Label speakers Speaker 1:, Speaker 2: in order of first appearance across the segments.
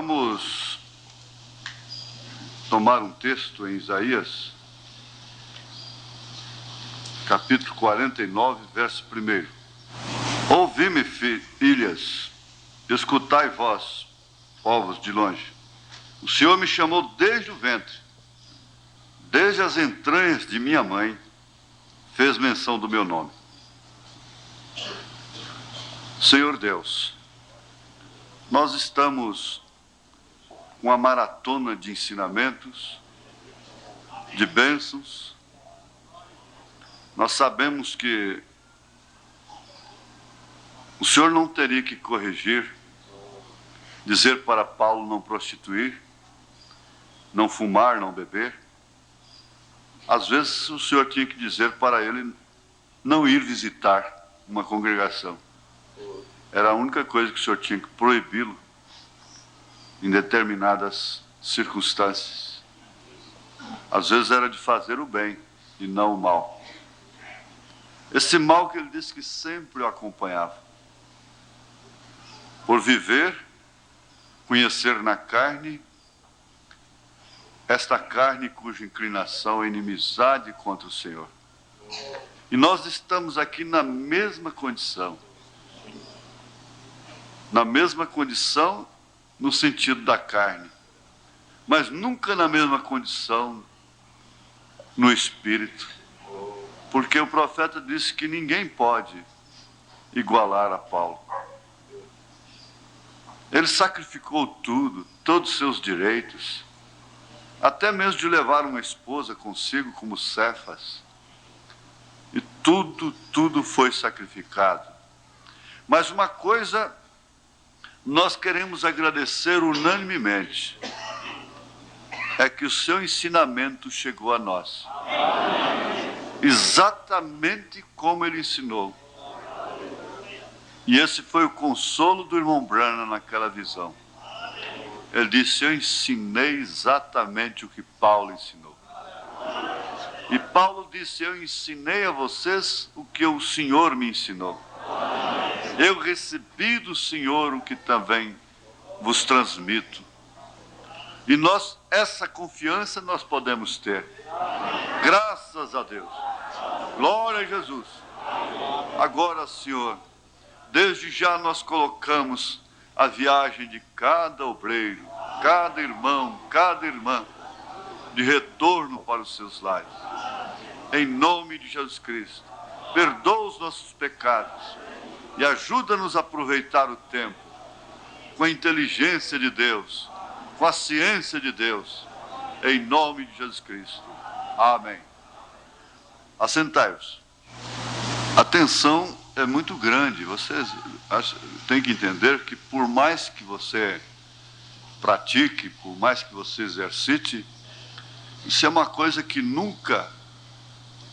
Speaker 1: Vamos tomar um texto em Isaías, capítulo 49, verso 1. Ouvi-me, filhas, escutai vós, povos de longe. O Senhor me chamou desde o ventre, desde as entranhas de minha mãe, fez menção do meu nome. Senhor Deus, nós estamos com uma maratona de ensinamentos, de bênçãos. Nós sabemos que o Senhor não teria que corrigir, dizer para Paulo não prostituir, não fumar, não beber. Às vezes o Senhor tinha que dizer para ele não ir visitar uma congregação. Era a única coisa que o Senhor tinha que proibi-lo em determinadas circunstâncias. Às vezes era de fazer o bem e não o mal. Esse mal que ele disse que sempre o acompanhava. Por viver, conhecer na carne, esta carne cuja inclinação é inimizade contra o Senhor. E nós estamos aqui na mesma condição. Na mesma condição no sentido da carne, mas nunca na mesma condição no espírito. Porque o profeta disse que ninguém pode igualar a Paulo. Ele sacrificou tudo, todos os seus direitos, até mesmo de levar uma esposa consigo como Cefas. E tudo foi sacrificado. Mas uma coisa nós queremos agradecer unanimemente, é que o seu ensinamento chegou a nós. Exatamente como ele ensinou. E esse foi o consolo do irmão Branham naquela visão. Ele disse, eu ensinei exatamente o que Paulo ensinou. E Paulo disse, eu ensinei a vocês o que o Senhor me ensinou. Eu recebi do Senhor o que também vos transmito. E nós, essa confiança nós podemos ter. Graças a Deus. Glória a Jesus. Agora, Senhor, desde já nós colocamos a viagem de cada obreiro, cada irmão, cada irmã, de retorno para os seus lares. Em nome de Jesus Cristo. Perdoa os nossos pecados. E ajuda-nos a aproveitar o tempo com a inteligência de Deus, com a ciência de Deus, em nome de Jesus Cristo. Amém. Assentai-vos. A tensão é muito grande. Vocês têm que entender que por mais que você pratique, por mais que você exercite, isso é uma coisa que nunca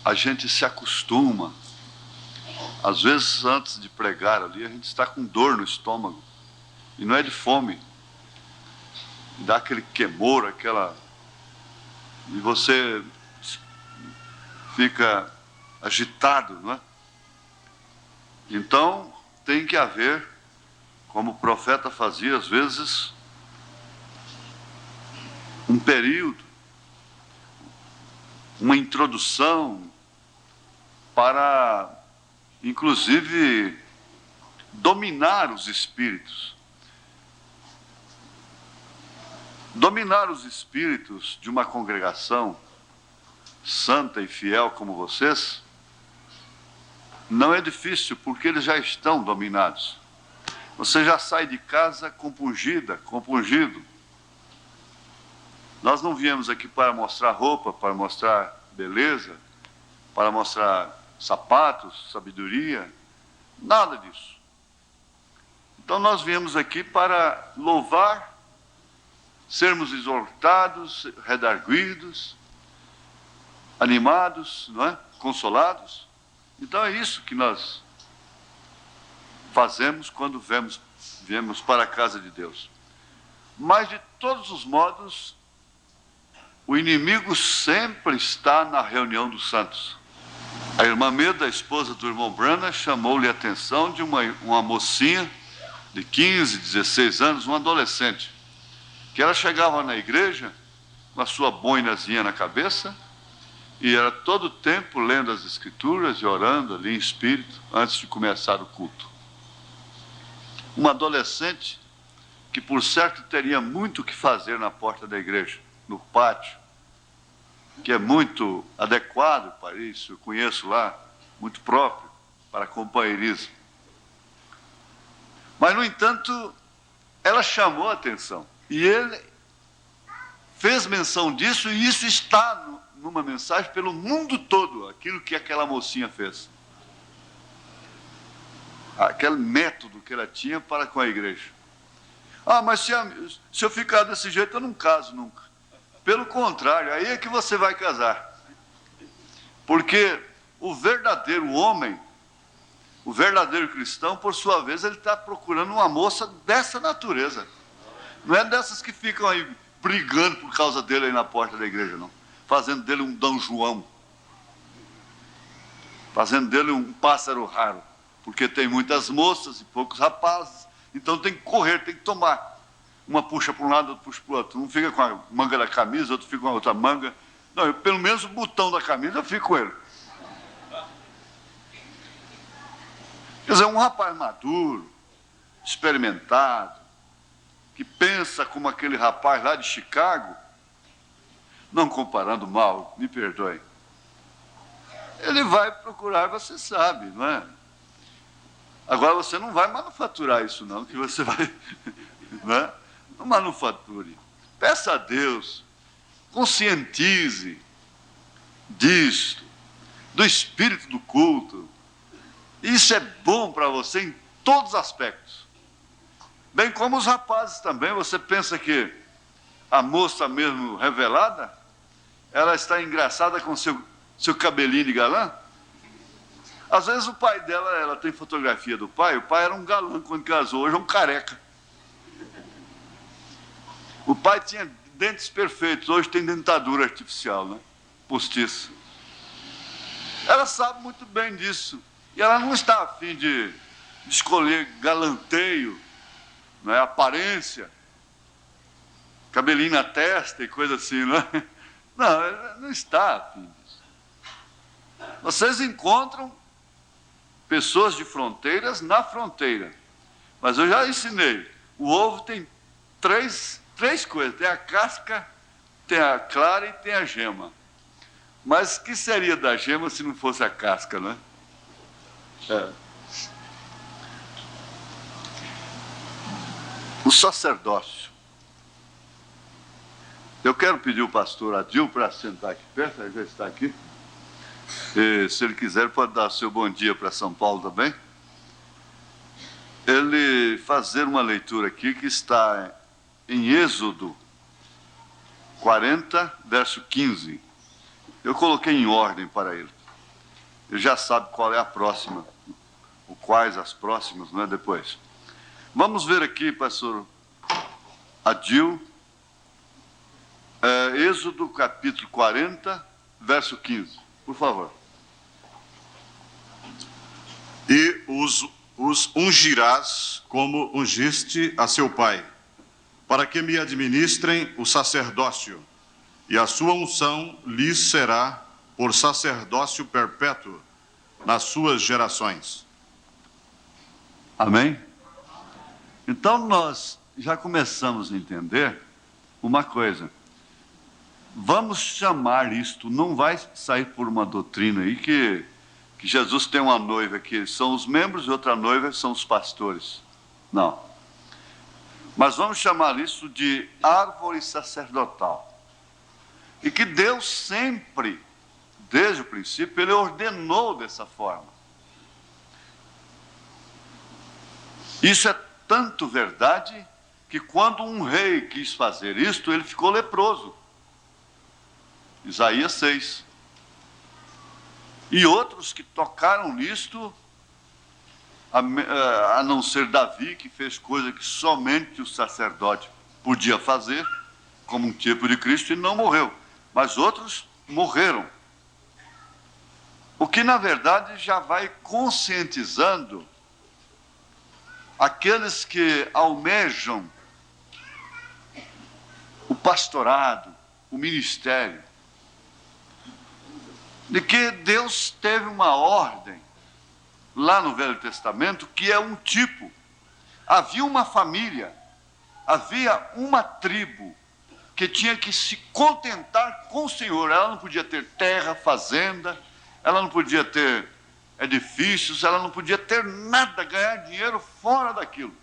Speaker 1: a gente se acostuma. Às vezes, antes de pregar ali, a gente está com dor no estômago. E não é de fome. Dá aquele queimor, aquela... E você fica agitado, não é? Então, tem que haver, como o profeta fazia, às vezes, um período, uma introdução para... inclusive, dominar os espíritos. Dominar os espíritos de uma congregação santa e fiel como vocês, não é difícil, porque eles já estão dominados. Você já sai de casa compungida, compungido. Nós não viemos aqui para mostrar roupa, para mostrar beleza, para mostrar sapatos, sabedoria, nada disso. Então nós viemos aqui para louvar, sermos exortados, redarguidos, animados, não é? Consolados. Então é isso que nós fazemos quando viemos para a casa de Deus. Mas de todos os modos, o inimigo sempre está na reunião dos santos. A irmã Meda, a esposa do irmão Branham, chamou-lhe a atenção de uma mocinha de 15, 16 anos, um adolescente. que ela chegava na igreja com a sua boinazinha na cabeça e era todo o tempo lendo as escrituras e orando ali em espírito antes de começar o culto. Uma adolescente que por certo teria muito o que fazer na porta da igreja, no pátio, que é muito adequado para isso, eu conheço lá, muito próprio para companheirismo. Mas, no entanto, ela chamou a atenção. E ele fez menção disso, e isso está numa mensagem pelo mundo todo, aquilo que aquela mocinha fez. Aquele método que ela tinha para com a igreja. Ah, mas se eu ficar desse jeito, eu não caso nunca. Pelo contrário, aí é que você vai casar. Porque o verdadeiro homem, o verdadeiro cristão, por sua vez, ele está procurando uma moça dessa natureza. Não é dessas que ficam aí brigando por causa dele aí na porta da igreja, não. Fazendo dele um Dom João. Fazendo dele um pássaro raro. Porque tem muitas moças e poucos rapazes. Então tem que correr, tem que tomar. Uma puxa para um lado, outra puxa para o outro. Um fica com a manga da camisa, outro fica com a outra manga. Não, pelo menos o botão da camisa eu fico com ele. Quer dizer, um rapaz maduro, experimentado, que pensa como aquele rapaz lá de Chicago, não comparando mal, me perdoe, ele vai procurar, você sabe, não é? Agora você não vai manufaturar isso não, que você vai, não é? Não manufature. Peça a Deus, conscientize disto, do espírito do culto. Isso é bom para você em todos os aspectos. Bem como os rapazes também. Você pensa que a moça mesmo revelada, ela está engraçada com seu cabelinho de galã? Às vezes o pai dela, ela tem fotografia do pai, o pai era um galã quando casou, hoje é um careca. O pai tinha dentes perfeitos, hoje tem dentadura artificial, né? Postiça. Ela sabe muito bem disso. E ela não está a fim de escolher galanteio, não é? Aparência, cabelinho na testa e coisa assim, não é? Não, ela não está a fim disso. Vocês encontram pessoas de fronteiras na fronteira. Mas eu já ensinei. O ovo tem três coisas. Tem a casca, tem a clara e tem a gema. Mas o que seria da gema se não fosse a casca, né? O sacerdócio. Eu quero pedir o pastor Adil para sentar aqui perto, ele já está aqui. E, se ele quiser, pode dar seu bom dia para São Paulo também. Ele fazer uma leitura aqui que está em Êxodo 40, verso 15. Eu coloquei em ordem para ele. Ele já sabe qual é a próxima, ou quais as próximas, não é? Depois. Vamos ver aqui, pastor Adil, Êxodo capítulo 40, verso 15. Por favor.
Speaker 2: E os ungirás como ungiste a seu pai, para que me administrem o sacerdócio, e a sua unção lhes será por sacerdócio perpétuo nas suas gerações.
Speaker 1: Amém? Então nós já começamos a entender uma coisa. Vamos chamar isto, não vai sair por uma doutrina aí que Jesus tem uma noiva que são os membros e outra noiva são os pastores. Não. Mas vamos chamar isso de árvore sacerdotal. E que Deus sempre, desde o princípio, Ele ordenou dessa forma. Isso é tanto verdade que quando um rei quis fazer isto, ele ficou leproso. Isaías 6. E outros que tocaram nisto, a não ser Davi, que fez coisa que somente o sacerdote podia fazer, como um tipo de Cristo, e não morreu. Mas outros morreram. O que, na verdade, já vai conscientizando aqueles que almejam pastorado, o ministério, de que Deus teve uma ordem lá no Velho Testamento que é um tipo. Havia uma família, havia uma tribo que tinha que se contentar com o Senhor. Ela não podia ter terra, fazenda, ela não podia ter edifícios, ela não podia ter nada, ganhar dinheiro fora daquilo.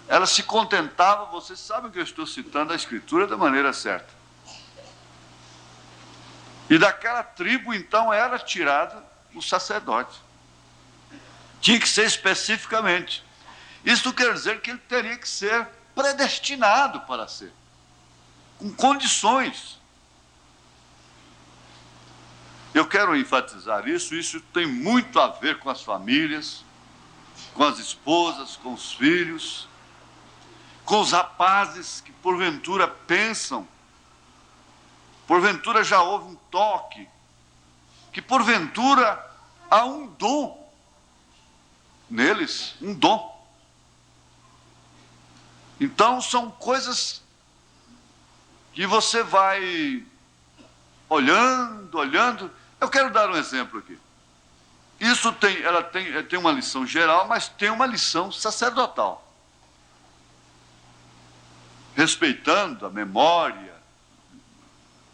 Speaker 1: Ela se contentava, vocês sabem que eu estou citando a Escritura da maneira certa. E daquela tribo, então, era tirado o sacerdote. Tinha que ser especificamente. Isso quer dizer que ele teria que ser predestinado para ser, com condições. Eu quero enfatizar isso tem muito a ver com as famílias, com as esposas, com os filhos, com os rapazes que porventura pensam, porventura já houve um toque, que porventura há um dom neles, um dom. Então são coisas que você vai olhando. Eu quero dar um exemplo aqui. Isso tem uma lição geral, mas tem uma lição sacerdotal. Respeitando a memória,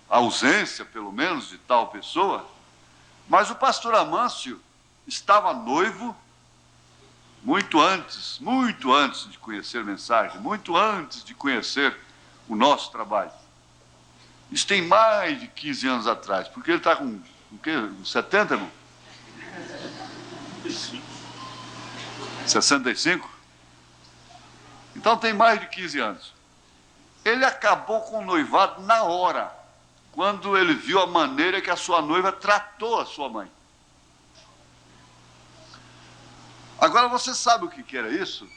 Speaker 1: a ausência, pelo menos, de tal pessoa. Mas o pastor Amâncio estava noivo muito antes de conhecer a mensagem, muito antes de conhecer o nosso trabalho. Isso tem mais de 15 anos atrás, porque ele está com o quê? 70, irmão? 65? Então tem mais de 15 anos. Ele acabou com o noivado na hora, quando ele viu a maneira que a sua noiva tratou a sua mãe. Agora você sabe o que era isso?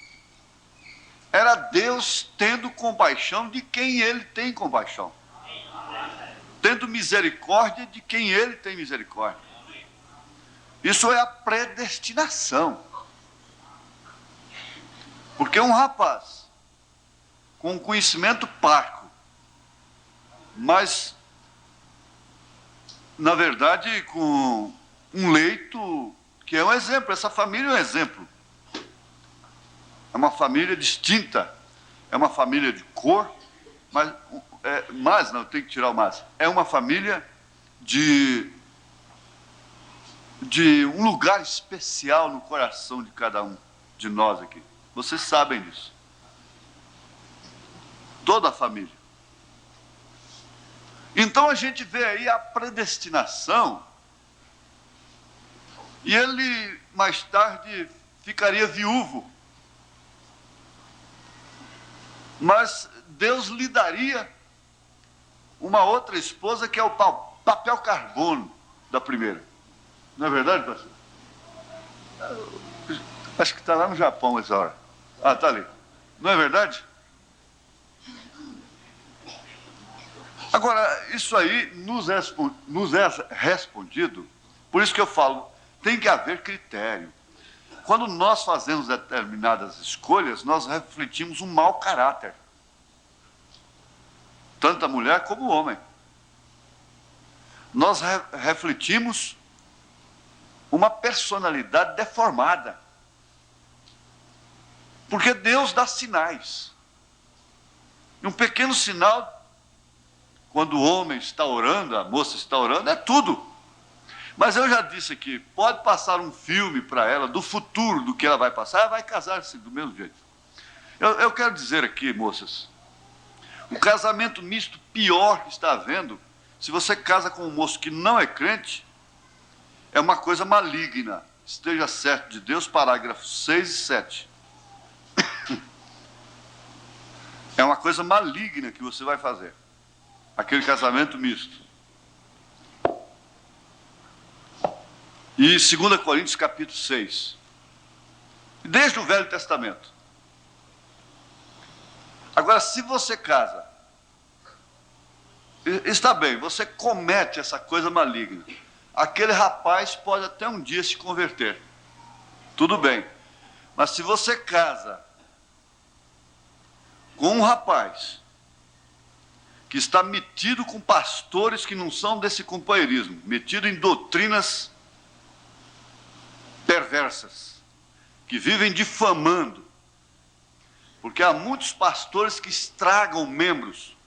Speaker 1: Era Deus tendo compaixão de quem ele tem compaixão. Tendo misericórdia de quem ele tem misericórdia. Isso é a predestinação. Porque um rapaz com conhecimento parco, mas na verdade com um leito que é um exemplo, essa família é um exemplo. É uma família distinta, é uma família de cor, mas não, tem que tirar o mas. É uma família de um lugar especial no coração de cada um de nós aqui. Vocês sabem disso. Toda a família. Então a gente vê aí a predestinação, e ele mais tarde ficaria viúvo. Mas Deus lhe daria uma outra esposa que é o papel carbono da primeira. Não é verdade, pastor? Acho que está lá no Japão essa hora. Ah, está ali. Não é verdade? Agora, isso aí nos é respondido, por isso que eu falo, tem que haver critério. Quando nós fazemos determinadas escolhas, nós refletimos um mau caráter. Tanto a mulher como o homem. Nós refletimos uma personalidade deformada. Porque Deus dá sinais. E um pequeno sinal, quando o homem está orando, a moça está orando, é tudo. Mas eu já disse aqui, pode passar um filme para ela do futuro, do que ela vai passar, ela vai casar-se do mesmo jeito. Eu quero dizer aqui, moças, o casamento misto pior que está havendo, se você casa com um moço que não é crente, é uma coisa maligna. Esteja certo de Deus, parágrafos 6 e 7. É uma coisa maligna que você vai fazer. Aquele casamento misto. E 2 Coríntios capítulo 6. Desde o Velho Testamento. Agora, se você casa, está bem, você comete essa coisa maligna. Aquele rapaz pode até um dia se converter. Tudo bem. Mas se você casa com um rapaz que está metido com pastores que não são desse companheirismo, metido em doutrinas perversas, que vivem difamando, porque há muitos pastores que estragam membros,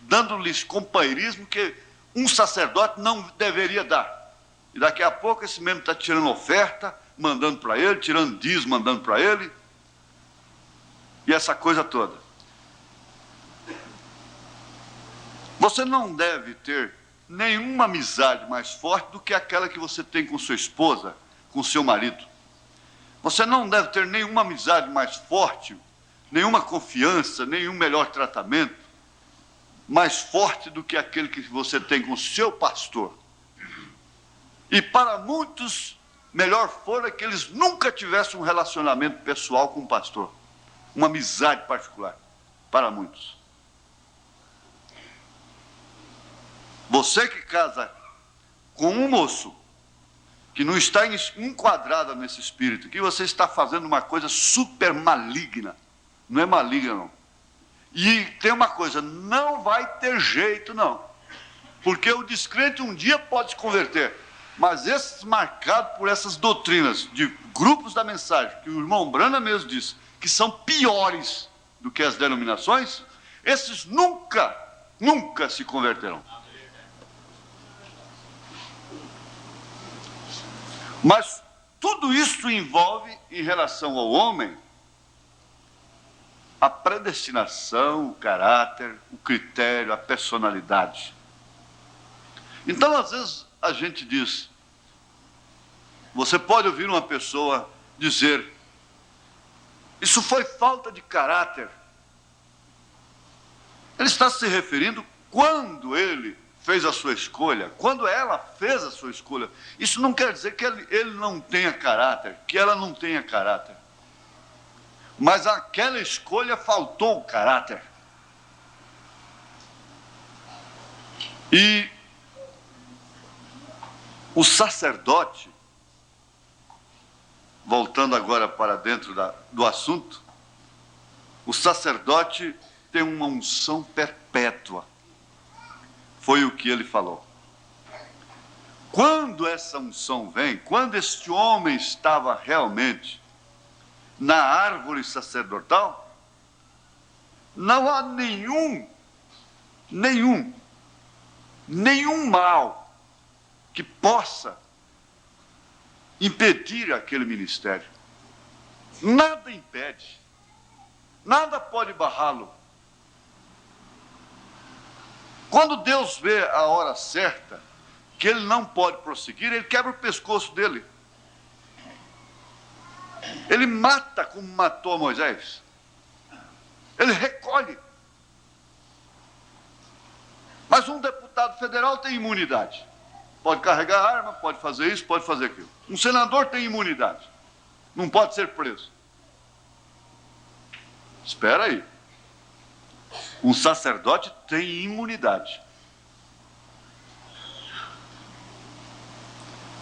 Speaker 1: dando-lhes companheirismo que um sacerdote não deveria dar. E daqui a pouco esse membro está tirando oferta, mandando para ele, tirando dízimo, mandando para ele, e essa coisa toda. Você não deve ter nenhuma amizade mais forte do que aquela que você tem com sua esposa, com seu marido. Você não deve ter nenhuma amizade mais forte, nenhuma confiança, nenhum melhor tratamento mais forte do que aquele que você tem com o seu pastor. E para muitos, melhor fora que eles nunca tivessem um relacionamento pessoal com o pastor, uma amizade particular, para muitos. Você que casa com um moço que não está enquadrada nesse espírito, que você está fazendo uma coisa super maligna, não é maligna não. E tem uma coisa, não vai ter jeito não, porque o descrente um dia pode se converter, mas esses marcados por essas doutrinas de grupos da mensagem, que o irmão Branham mesmo disse, que são piores do que as denominações, esses nunca se converterão. Mas tudo isso envolve, em relação ao homem, a predestinação, o caráter, o critério, a personalidade. Então, às vezes, a gente diz, você pode ouvir uma pessoa dizer, isso foi falta de caráter. Ele está se referindo quando ele fez a sua escolha, quando ela fez a sua escolha. Isso não quer dizer que ele não tenha caráter, que ela não tenha caráter. Mas aquela escolha faltou o caráter. E o sacerdote, voltando agora para dentro do assunto, o sacerdote tem uma unção perpétua. Foi o que ele falou. Quando essa unção vem, quando este homem estava realmente na árvore sacerdotal, não há nenhum mal que possa impedir aquele ministério. Nada impede, nada pode barrá-lo. Quando Deus vê a hora certa, que ele não pode prosseguir, ele quebra o pescoço dele. Ele mata como matou Moisés. Ele recolhe. Mas um deputado federal tem imunidade. Pode carregar arma, pode fazer isso, pode fazer aquilo. Um senador tem imunidade. Não pode ser preso. Espera aí. Um sacerdote tem imunidade.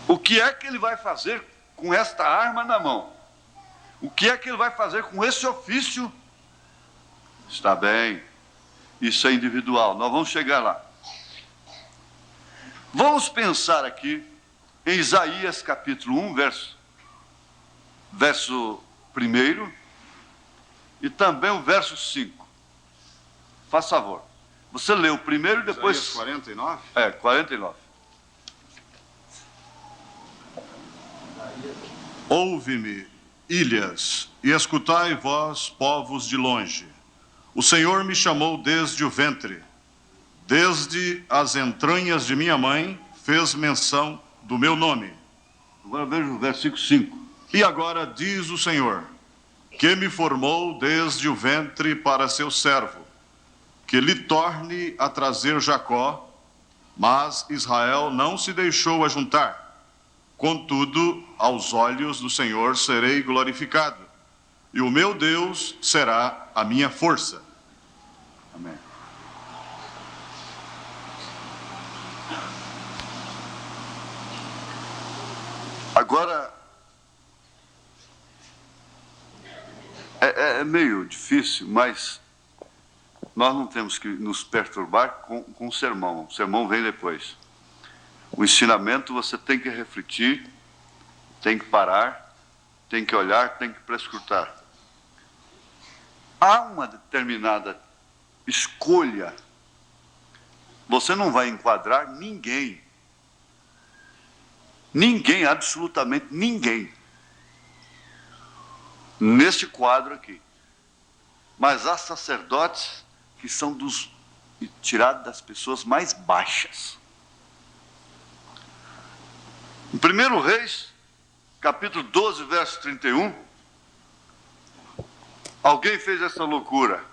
Speaker 1: O que é que ele vai fazer com esta arma na mão? O que é que ele vai fazer com esse ofício? Está bem, isso é individual, nós vamos chegar lá. Vamos pensar aqui em Isaías capítulo 1, verso 1 e também o verso 5. Faz favor. Você lê o primeiro e depois...
Speaker 2: Isaías 49?
Speaker 1: 49.
Speaker 2: Ouve-me, ilhas, e escutai vós, povos de longe. O Senhor me chamou desde o ventre, desde as entranhas de minha mãe, fez menção do meu nome.
Speaker 1: Agora veja o versículo 5.
Speaker 2: E agora diz o Senhor, que me formou desde o ventre para seu servo, que lhe torne a trazer Jacó, mas Israel não se deixou ajuntar. Contudo, aos olhos do Senhor serei glorificado, e o meu Deus será a minha força.
Speaker 1: Amém. Agora, é meio difícil, mas nós não temos que nos perturbar com o sermão vem depois. O ensinamento você tem que refletir, tem que parar, tem que olhar, tem que prescrutar. Há uma determinada escolha. Você não vai enquadrar ninguém. Ninguém, absolutamente ninguém. Neste quadro aqui. Mas há sacerdotes que são tirados das pessoas mais baixas. Em 1 Reis, capítulo 12, verso 31, alguém fez essa loucura.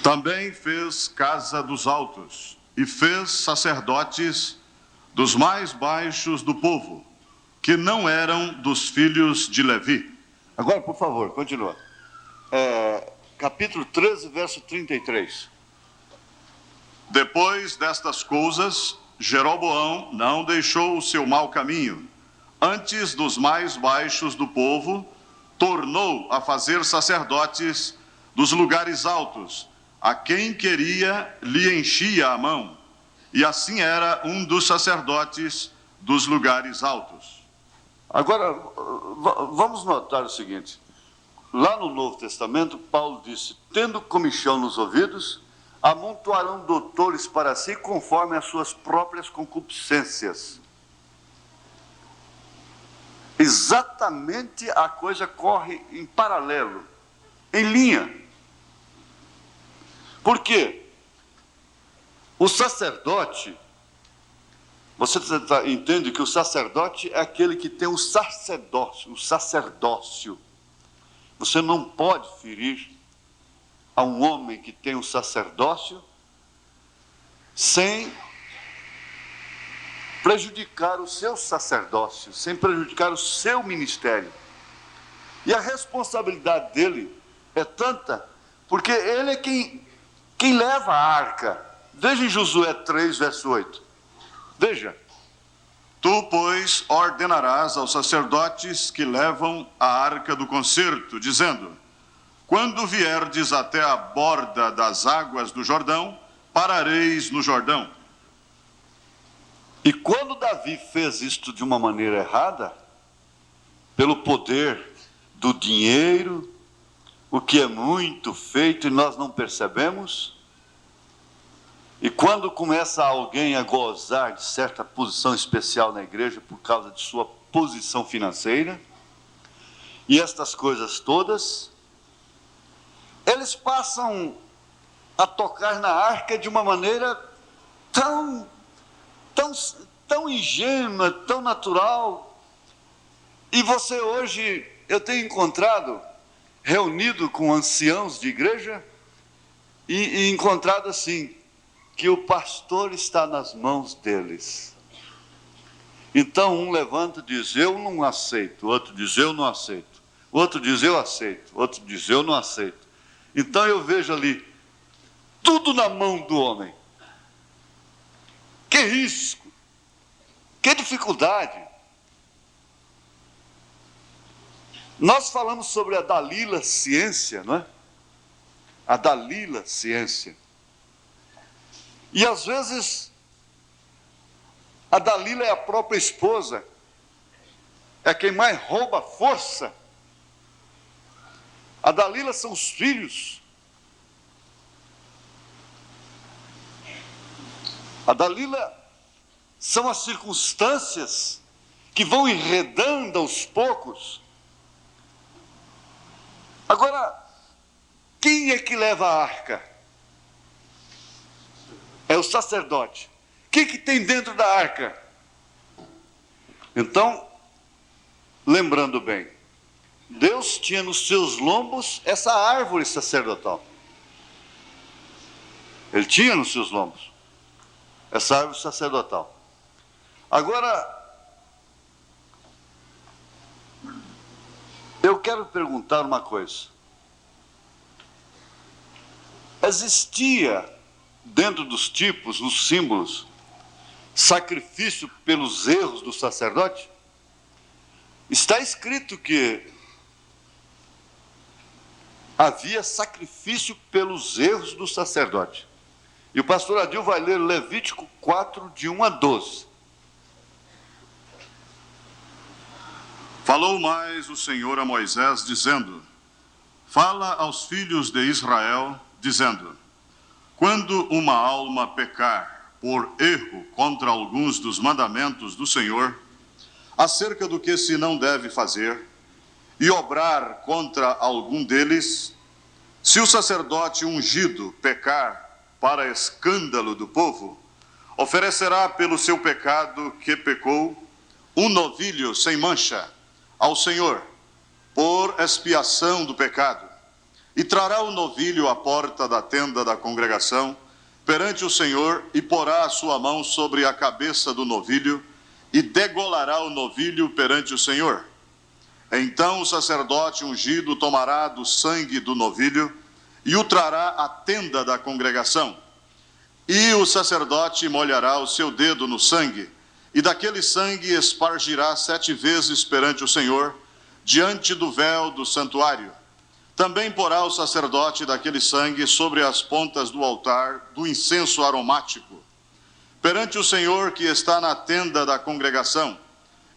Speaker 2: Também fez casa dos altos e fez sacerdotes dos mais baixos do povo, que não eram dos filhos de Levi.
Speaker 1: Agora, por favor, continua. Capítulo 13, verso 33.
Speaker 2: Depois destas coisas, Jeroboão não deixou o seu mau caminho. Antes dos mais baixos do povo, tornou a fazer sacerdotes dos lugares altos. A quem queria, lhe enchia a mão. E assim era um dos sacerdotes dos lugares altos.
Speaker 1: Agora, vamos notar o seguinte. Lá no Novo Testamento, Paulo disse: tendo comichão nos ouvidos, amontoarão doutores para si conforme as suas próprias concupiscências. Exatamente a coisa corre em paralelo, em linha. Por quê? O sacerdote, você entende que o sacerdote é aquele que tem o sacerdócio. Você não pode ferir a um homem que tem o sacerdócio sem prejudicar o seu sacerdócio, sem prejudicar o seu ministério. E a responsabilidade dele é tanta, porque ele é quem leva a arca. Veja em Josué 3, verso 8. Veja.
Speaker 2: Tu, pois, ordenarás aos sacerdotes que levam a arca do concerto, dizendo: quando vierdes até a borda das águas do Jordão, parareis no Jordão.
Speaker 1: E quando Davi fez isto de uma maneira errada, pelo poder do dinheiro, o que é muito feito e nós não percebemos, e quando começa alguém a gozar de certa posição especial na igreja por causa de sua posição financeira, e estas coisas todas, eles passam a tocar na arca de uma maneira tão ingênua, tão natural. E você hoje, eu tenho encontrado, reunido com anciãos de igreja, e encontrado assim, que o pastor está nas mãos deles. Então um levanta e diz: eu não aceito. O outro diz: eu não aceito. O outro diz: eu aceito. O outro diz: eu não aceito. Então eu vejo ali, tudo na mão do homem. Que risco, que dificuldade. Nós falamos sobre a Dalila ciência, não é? A Dalila ciência. E às vezes, a Dalila é a própria esposa, é quem mais rouba força. A Dalila são os filhos. A Dalila são as circunstâncias que vão enredando aos poucos. Agora, quem é que leva a arca? É o sacerdote. O que tem dentro da arca? Então, lembrando bem, Deus tinha nos seus lombos essa árvore sacerdotal. Ele tinha nos seus lombos essa árvore sacerdotal. Agora, eu quero perguntar uma coisa. Existia, dentro dos tipos, nos símbolos, sacrifício pelos erros do sacerdote? Está escrito que havia sacrifício pelos erros do sacerdote. E o pastor Adil vai ler Levítico 4, de 1 a 12.
Speaker 2: Falou mais o Senhor a Moisés, dizendo: Fala aos filhos de Israel, dizendo: Quando uma alma pecar por erro contra alguns dos mandamentos do Senhor, acerca do que se não deve fazer, e obrar contra algum deles, se o sacerdote ungido pecar para escândalo do povo, oferecerá pelo seu pecado que pecou um novilho sem mancha ao Senhor, por expiação do pecado, e trará o novilho à porta da tenda da congregação perante o Senhor, e porá a sua mão sobre a cabeça do novilho, e degolará o novilho perante o Senhor. Então o sacerdote ungido tomará do sangue do novilho e o trará à tenda da congregação. E o sacerdote molhará o seu dedo no sangue, e daquele sangue espargirá 7 vezes perante o Senhor, diante do véu do santuário. Também porá o sacerdote daquele sangue sobre as pontas do altar do incenso aromático, perante o Senhor que está na tenda da congregação.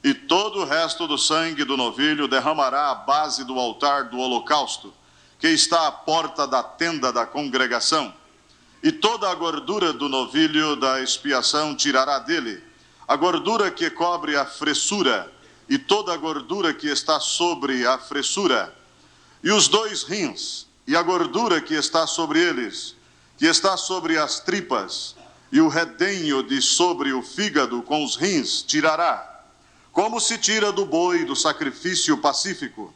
Speaker 2: E todo o resto do sangue do novilho derramará à base do altar do holocausto, que está à porta da tenda da congregação. E toda a gordura do novilho da expiação tirará dele, a gordura que cobre a fressura, e toda a gordura que está sobre a fressura, e os 2 rins, e a gordura que está sobre eles, que está sobre as tripas, e o redenho de sobre o fígado com os rins tirará, como se tira do boi do sacrifício pacífico,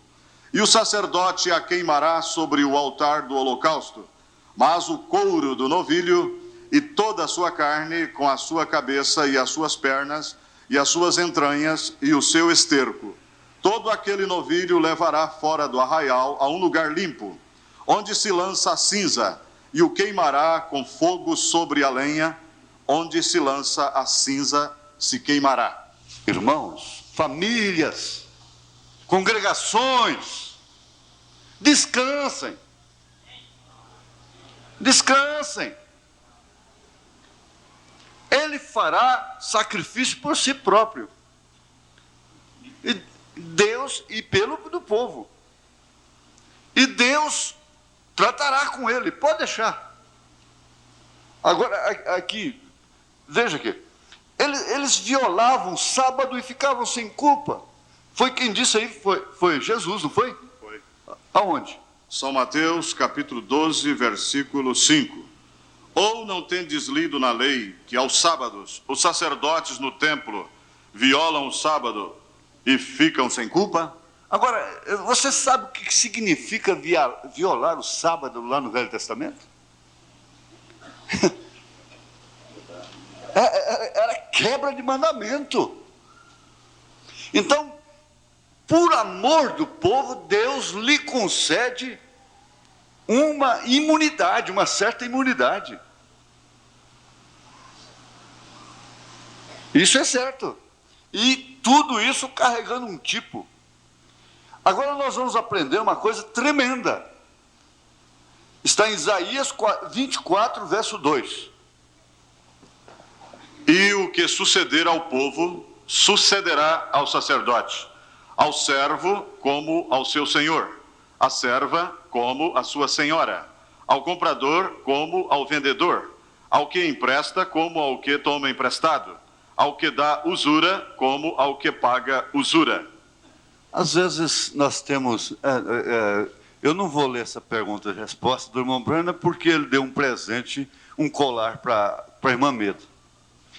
Speaker 2: e o sacerdote a queimará sobre o altar do holocausto, mas o couro do novilho e toda a sua carne, com a sua cabeça e as suas pernas, e as suas entranhas e o seu esterco, todo aquele novilho levará fora do arraial a um lugar limpo, onde se lança a cinza, e o queimará com fogo sobre a lenha, onde se lança a cinza se queimará.
Speaker 1: Irmãos, famílias, congregações, descansem. Descansem. Ele fará sacrifício por si próprio. E Deus, e pelo do povo. E Deus tratará com ele, pode deixar. Agora, aqui, veja aqui. Eles violavam o sábado e ficavam sem culpa. Foi quem disse aí, foi Jesus, não foi?
Speaker 2: Foi.
Speaker 1: Aonde?
Speaker 2: São Mateus, capítulo 12, versículo 5. Ou não tendes lido na lei que aos sábados os sacerdotes no templo violam o sábado e ficam sem culpa?
Speaker 1: Agora, você sabe o que significa violar o sábado lá no Velho Testamento? Era quebra de mandamento. Então, por amor do povo, Deus lhe concede uma imunidade, uma certa imunidade. Isso é certo. E tudo isso carregando um tipo. Agora nós vamos aprender uma coisa tremenda. Está em Isaías 24, verso 2.
Speaker 2: E o que suceder ao povo, sucederá ao sacerdote, ao servo como ao seu senhor, à serva como à sua senhora, ao comprador como ao vendedor, ao que empresta como ao que toma emprestado, ao que dá usura como ao que paga usura.
Speaker 1: Às vezes nós temos... eu não vou ler essa pergunta e resposta do irmão Brana, porque ele deu um presente, um colar para a irmã Medo.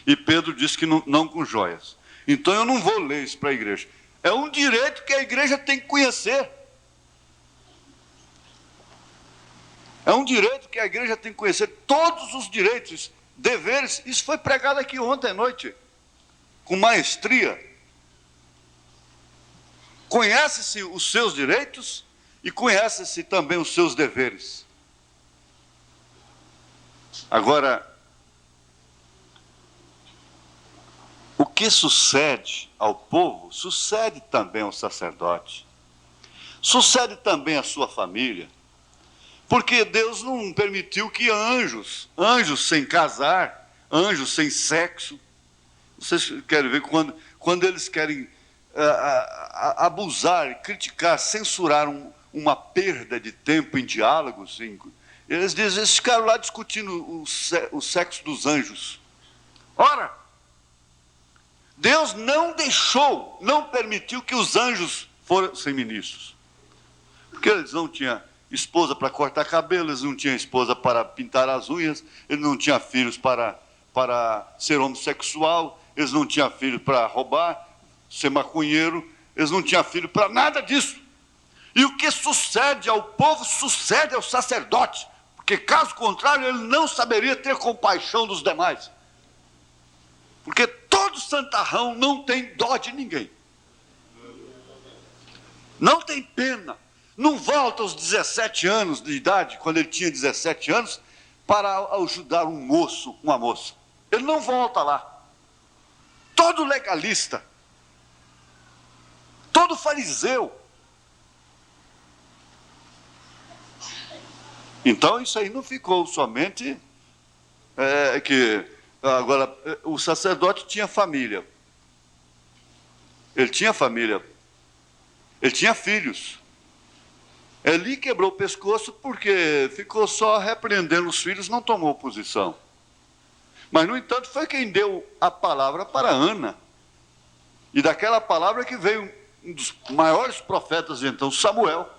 Speaker 1: E Pedro disse que não com joias. Então eu não vou ler isso para a igreja. É um direito que a igreja tem que conhecer. É um direito que a igreja tem que conhecer. Todos os direitos, deveres. Isso foi pregado aqui ontem à noite, com maestria. Conhece-se os seus direitos e conhece-se também os seus deveres. Agora, o que sucede ao povo, sucede também ao sacerdote, sucede também à sua família, Porque Deus não permitiu que anjos sem casar, anjos sem sexo, vocês querem ver quando eles querem abusar, criticar, censurar uma perda de tempo em diálogos, eles dizem, eles ficaram lá discutindo o sexo dos anjos. Ora, Deus não deixou, não permitiu que os anjos fossem ministros. Porque eles não tinham esposa para cortar cabelo, eles não tinham esposa para pintar as unhas, eles não tinham filhos para ser homossexual, eles não tinham filhos para roubar, ser maconheiro, eles não tinham filho para nada disso. E o que sucede ao povo, sucede ao sacerdote, porque caso contrário, ele não saberia ter compaixão dos demais. Porque todo santarrão não tem dó de ninguém. Não tem pena. Não volta aos 17 anos de idade, quando ele tinha 17 anos, para ajudar um moço, uma moça. Ele não volta lá. Todo legalista, todo fariseu. Então isso aí não ficou somente agora o sacerdote tinha família. Ele tinha família. Ele tinha filhos. Eli quebrou o pescoço porque ficou só repreendendo os filhos, não tomou posição. Mas, no entanto, foi quem deu a palavra para Ana. E daquela palavra que veio um dos maiores profetas de então, Samuel.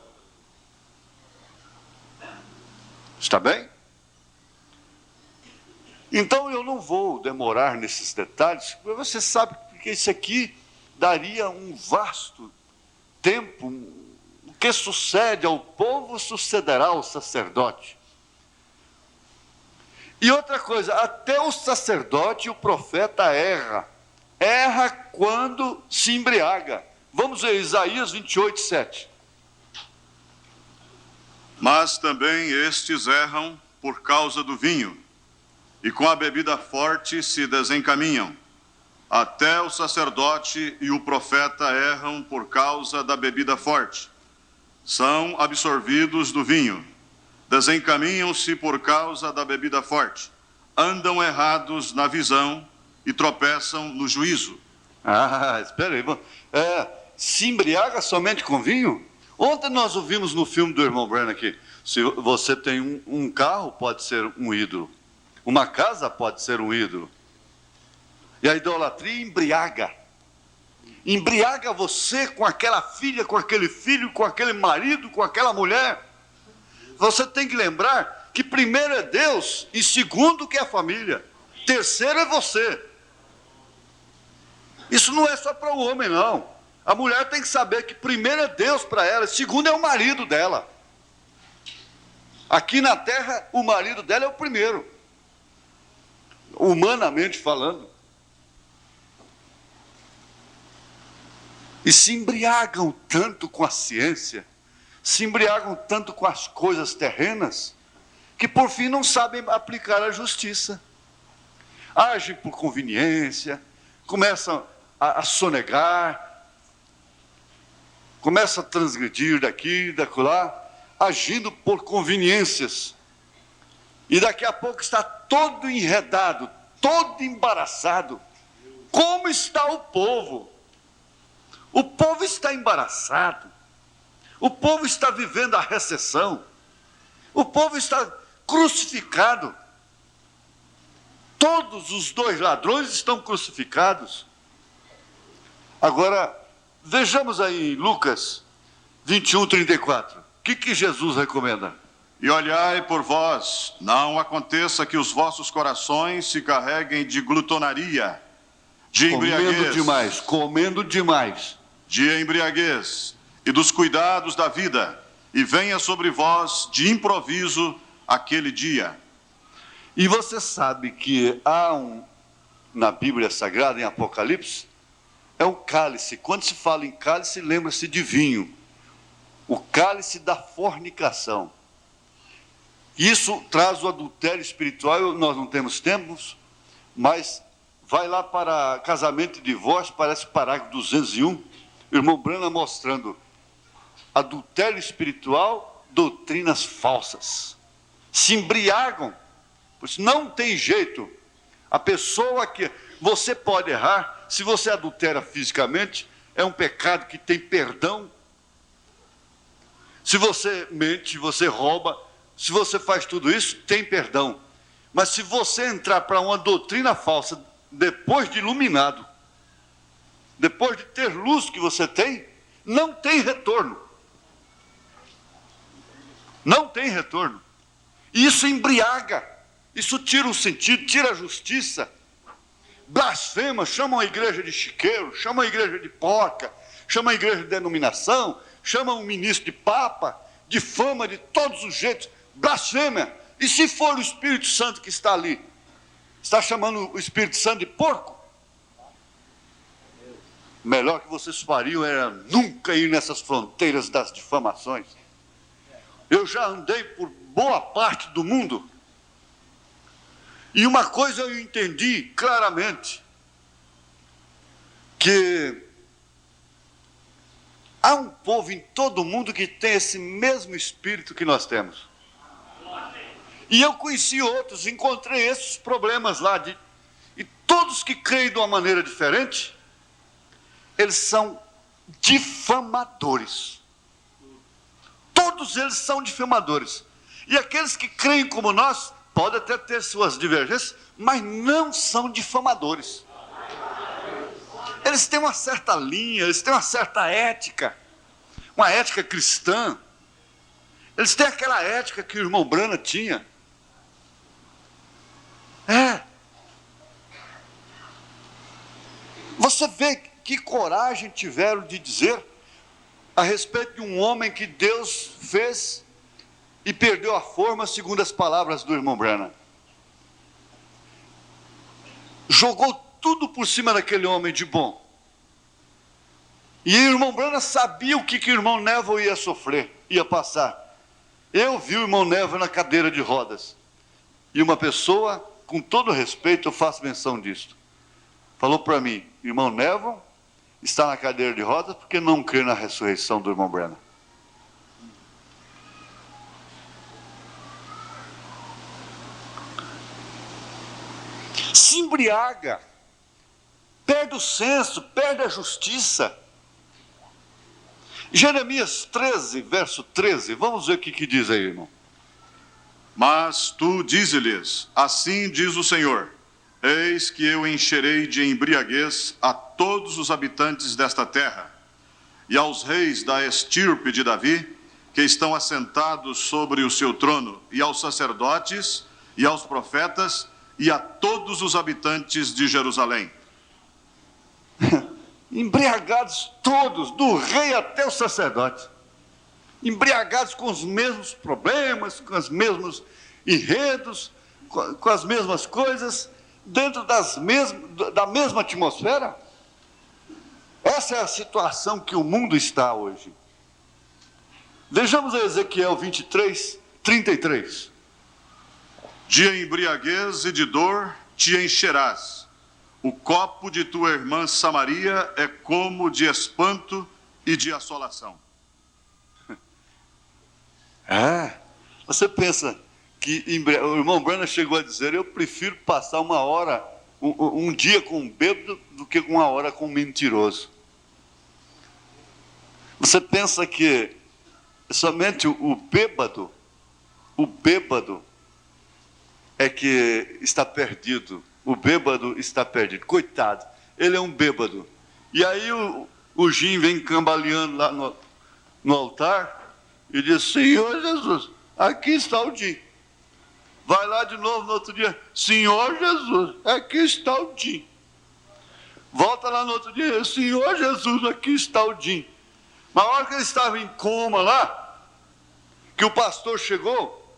Speaker 1: Está bem? Então, eu não vou demorar nesses detalhes, porque você sabe que isso aqui daria um vasto tempo. O que sucede ao povo sucederá ao sacerdote. E outra coisa, até o sacerdote e o profeta erra quando se embriaga. Vamos ver Isaías 28, 7.
Speaker 2: Mas também estes erram por causa do vinho, e com a bebida forte se desencaminham. Até o sacerdote e o profeta erram por causa da bebida forte. São absorvidos do vinho. Desencaminham-se por causa da bebida forte. Andam errados na visão e tropeçam no juízo.
Speaker 1: Espera aí. Se embriaga somente com vinho? Ontem nós ouvimos no filme do irmão Brennan aqui, se você tem um carro, pode ser um ídolo. Uma casa pode ser um ídolo. E a idolatria embriaga. Embriaga você com aquela filha, com aquele filho, com aquele marido, com aquela mulher. Você tem que lembrar que primeiro é Deus e segundo que é a família. Terceiro é você. Isso não é só para o homem, não. A mulher tem que saber que primeiro é Deus para ela, segundo é o marido dela. Aqui na terra, o marido dela é o primeiro. Humanamente falando. E se embriagam tanto com a ciência, se embriagam tanto com as coisas terrenas, que por fim não sabem aplicar a justiça. Agem por conveniência, começam a sonegar, começam a transgredir daqui, dacolá, agindo por conveniências. E daqui a pouco está todo enredado, todo embaraçado. Como está o povo? O povo está embaraçado. O povo está vivendo a recessão. O povo está crucificado. Todos os dois ladrões estão crucificados. Agora, vejamos aí Lucas 21, 34. O que Jesus recomenda?
Speaker 2: E olhai por vós, não aconteça que os vossos corações se carreguem de glutonaria, de embriaguez.
Speaker 1: Comendo demais.
Speaker 2: De embriaguez e dos cuidados da vida, e venha sobre vós de improviso aquele dia.
Speaker 1: E você sabe que há na Bíblia Sagrada, em Apocalipse, é um cálice. Quando se fala em cálice, lembra-se de vinho. O cálice da fornicação. Isso traz o adultério espiritual. Nós não temos tempos, mas vai lá para casamento e divórcio, parece o parágrafo 201, o irmão Branham mostrando adultério espiritual doutrinas falsas. Se embriagam, pois não tem jeito. A pessoa que... Você pode errar, se você adultera fisicamente, é um pecado que tem perdão. Se você mente, você rouba, se você faz tudo isso, tem perdão. Mas se você entrar para uma doutrina falsa, depois de iluminado, depois de ter luz que você tem, não tem retorno. Não tem retorno. E isso embriaga, isso tira o sentido, tira a justiça. Blasfema, chamam a igreja de chiqueiro, chamam a igreja de porca, chamam a igreja de denominação, chamam o ministro de papa, difama de todos os jeitos, blasfema. E se for o Espírito Santo que está ali, está chamando o Espírito Santo de porco? Melhor que vocês fariam era nunca ir nessas fronteiras das difamações. Eu já andei por boa parte do mundo, e uma coisa eu entendi claramente, que há um povo em todo o mundo que tem esse mesmo espírito que nós temos. E eu conheci outros, encontrei esses problemas lá, e todos que creem de uma maneira diferente, eles são difamadores. Todos eles são difamadores. E aqueles que creem como nós, podem até ter suas divergências, mas não são difamadores. Eles têm uma certa linha, eles têm uma certa ética, uma ética cristã. Eles têm aquela ética que o irmão Brana tinha. Você vê que coragem tiveram de dizer a respeito de um homem que Deus fez e perdeu a forma, segundo as palavras do irmão Brana. Jogou tudo por cima daquele homem de bom. E o irmão Brana sabia o que o irmão Neville ia sofrer, ia passar. Eu vi o irmão Neville na cadeira de rodas. E uma pessoa, com todo respeito, eu faço menção disso, falou para mim: irmão Neville está na cadeira de rodas porque não crê na ressurreição do irmão Brana. Se embriaga, perde o senso, perde a justiça. Jeremias 13, verso 13, vamos ver o que diz aí, irmão.
Speaker 2: Mas tu dize-lhes, assim diz o Senhor: eis que eu encherei de embriaguez a todos os habitantes desta terra, e aos reis da estirpe de Davi, que estão assentados sobre o seu trono, e aos sacerdotes, e aos profetas, e a todos os habitantes de Jerusalém.
Speaker 1: Embriagados todos, do rei até o sacerdote. Embriagados com os mesmos problemas, com os mesmos enredos, com as mesmas coisas, dentro da mesma atmosfera. Essa é a situação que o mundo está hoje. Vejamos a Ezequiel 23, 33.
Speaker 2: De embriaguez e de dor te encherás. O copo de tua irmã Samaria é como de espanto e de assolação.
Speaker 1: Você pensa que o irmão Brana chegou a dizer: eu prefiro passar uma hora, um dia com um bêbado, do que uma hora com um mentiroso. Você pensa que somente o bêbado é que está perdido. O bêbado está perdido. Coitado, ele é um bêbado. E aí o Jim vem cambaleando lá no altar e diz: Senhor Jesus, aqui está o Jim. Vai lá de novo no outro dia: Senhor Jesus, aqui está o Jim. Volta lá no outro dia: Senhor Jesus, aqui está o Jim. Na hora que ele estava em coma lá, que o pastor chegou,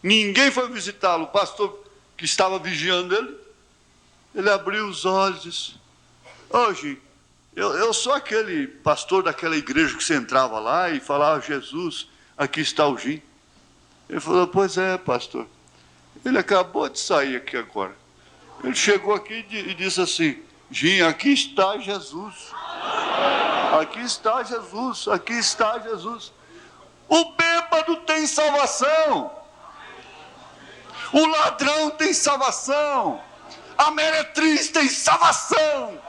Speaker 1: ninguém foi visitá-lo. O pastor que estava vigiando ele abriu os olhos e disse: Jim, eu sou aquele pastor daquela igreja que você entrava lá e falava: Jesus, aqui está o Jim. Ele falou: pois é, pastor, ele acabou de sair aqui agora. Ele chegou aqui e disse assim: Jim, aqui está Jesus. Aqui está Jesus, aqui está Jesus. O bêbado tem salvação. O ladrão tem salvação. A meretriz tem salvação.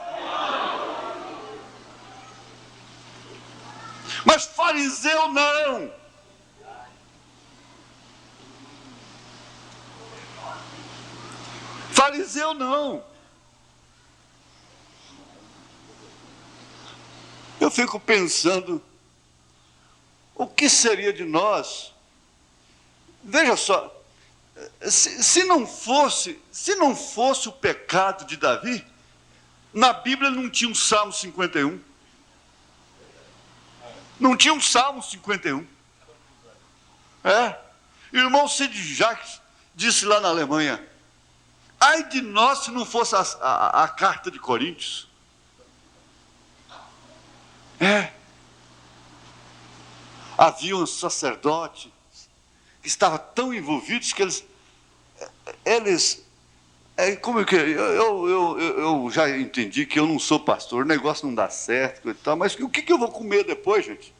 Speaker 1: Mas fariseu não. Fariseu não. Eu fico pensando, o que seria de nós? Veja só, se não fosse o pecado de Davi, na Bíblia não tinha um Salmo 51. Não tinha um Salmo 51. Irmão Sid Jacques disse lá na Alemanha, ai de nós se não fosse a carta de Coríntios. Havia um sacerdote que estava tão envolvidos que eles como é que eu já entendi que eu não sou pastor, o negócio não dá certo e tal, mas o que eu vou comer depois, gente?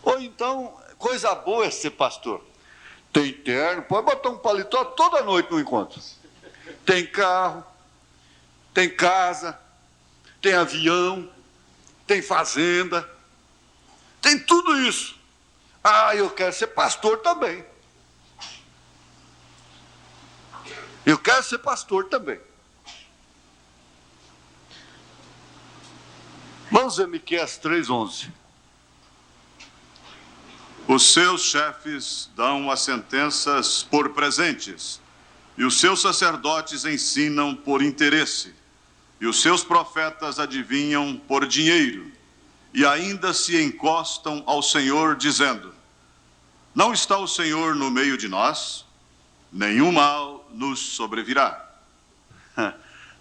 Speaker 1: Ou então, coisa boa é ser pastor. Tem terno, pode botar um paletó toda noite no encontro. Tem carro, tem casa, tem avião, tem fazenda, tem tudo isso. Eu quero ser pastor também. Eu quero ser pastor também. Vamos ver Miqueias 3:11.
Speaker 2: Os seus chefes dão as sentenças por presentes, e os seus sacerdotes ensinam por interesse, e os seus profetas adivinham por dinheiro, e ainda se encostam ao Senhor, dizendo: não está o Senhor no meio de nós? Nenhum mal nos sobrevirá.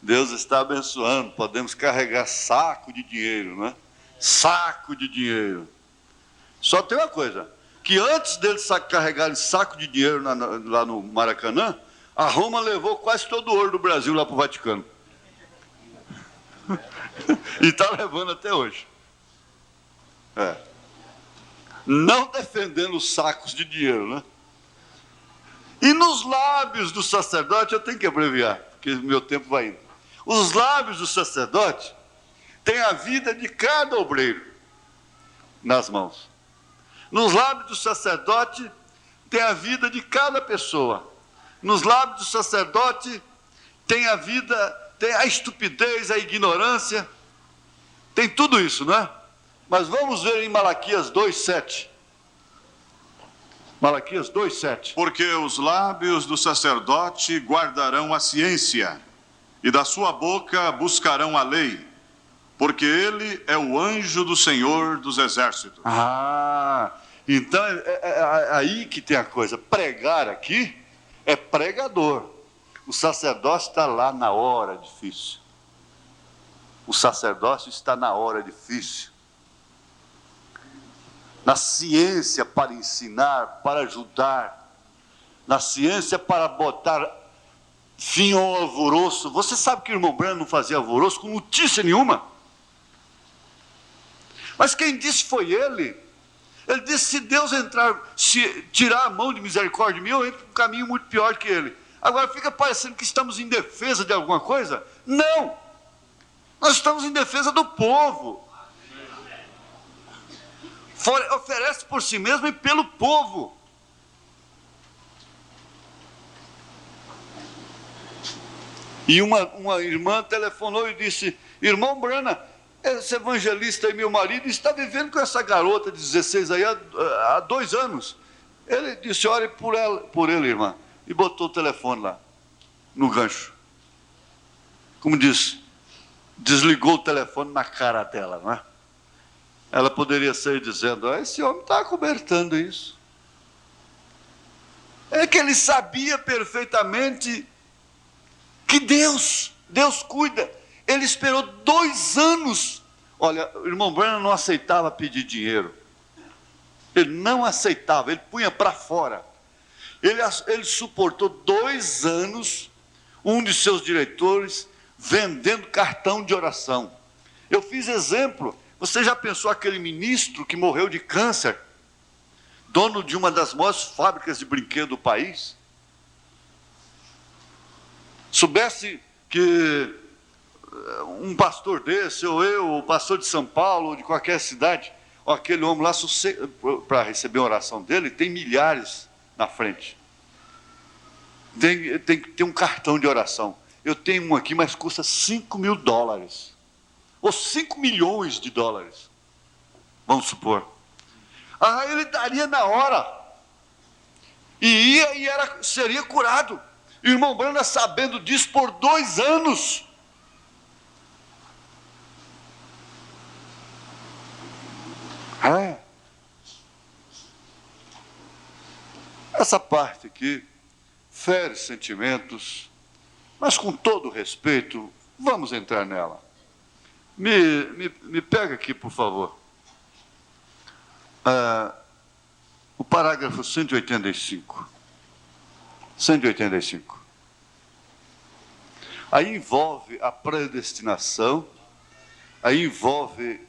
Speaker 1: Deus está abençoando, podemos carregar saco de dinheiro, não é? Saco de dinheiro. Só tem uma coisa, que antes deles carregarem saco de dinheiro lá no Maracanã, a Roma levou quase todo o ouro do Brasil lá para o Vaticano. E está levando até hoje. Não defendendo os sacos de dinheiro, né? E nos lábios do sacerdote, eu tenho que abreviar, porque meu tempo vai indo. Os lábios do sacerdote têm a vida de cada obreiro nas mãos. Nos lábios do sacerdote tem a vida de cada pessoa. Nos lábios do sacerdote tem a vida, tem a estupidez, a ignorância, tem tudo isso, não é? Mas vamos ver em Malaquias 2:7. Malaquias 2:7.
Speaker 2: Porque os lábios do sacerdote guardarão a ciência, e da sua boca buscarão a lei, porque ele é o anjo do Senhor dos exércitos.
Speaker 1: Então é aí que tem a coisa. Pregar aqui é pregador. O sacerdócio está lá na hora difícil. O sacerdócio está na hora difícil. Na ciência para ensinar, para ajudar. Na ciência para botar fim ao alvoroço. Você sabe que o irmão Branham não fazia alvoroço com notícia nenhuma? Mas quem disse foi ele. Ele disse, se Deus se tirar a mão de misericórdia de mim, eu entro por um caminho muito pior que ele. Agora fica parecendo que estamos em defesa de alguma coisa? Não! Nós estamos em defesa do povo. Oferece por si mesmo e pelo povo. E uma irmã telefonou e disse, irmão Branham, esse evangelista aí, meu marido, está vivendo com essa garota de 16 aí há 2 anos. Ele disse, ore por ele, irmã. E botou o telefone lá, no gancho. Como diz, desligou o telefone na cara dela, não é? Ela poderia sair dizendo, esse homem está acobertando isso. É que ele sabia perfeitamente que Deus cuida. Ele esperou 2 anos. Olha, o irmão Branham não aceitava pedir dinheiro. Ele não aceitava, ele punha para fora. Ele suportou 2 anos, um de seus diretores, vendendo cartão de oração. Eu fiz exemplo Você já pensou aquele ministro que morreu de câncer, dono de uma das maiores fábricas de brinquedos do país? Soubesse que um pastor desse, ou eu, o pastor de São Paulo, ou de qualquer cidade, ou aquele homem lá, para receber a oração dele, tem milhares na frente. Tem que ter um cartão de oração. Eu tenho um aqui, mas custa $5.000. Ou 5 milhões de dólares. Vamos supor. Ele daria na hora. E ia e seria curado. E o irmão Branham, sabendo disso por 2 anos. Essa parte aqui fere sentimentos, mas com todo respeito, vamos entrar nela. Me pega aqui, por favor. O parágrafo 185. 185. Aí envolve a predestinação, aí envolve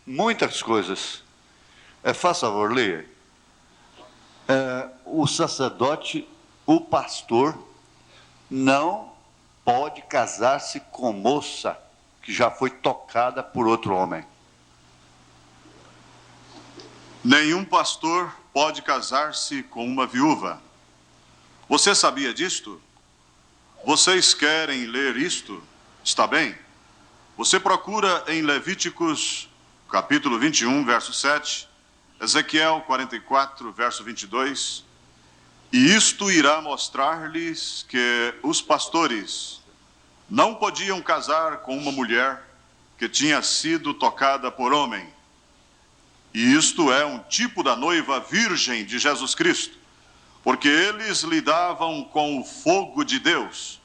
Speaker 1: muitas coisas. Faz favor, leia. O sacerdote, o pastor, não pode casar-se com moça que já foi tocada por outro homem.
Speaker 2: Nenhum pastor pode casar-se com uma viúva. Você sabia disto? Vocês querem ler isto? Está bem? Você procura em Levíticos, capítulo 21, verso 7, Ezequiel 44, verso 22, e isto irá mostrar-lhes que os pastores não podiam casar com uma mulher que tinha sido tocada por homem. E isto é um tipo da noiva virgem de Jesus Cristo, porque eles lidavam com o fogo de Deus,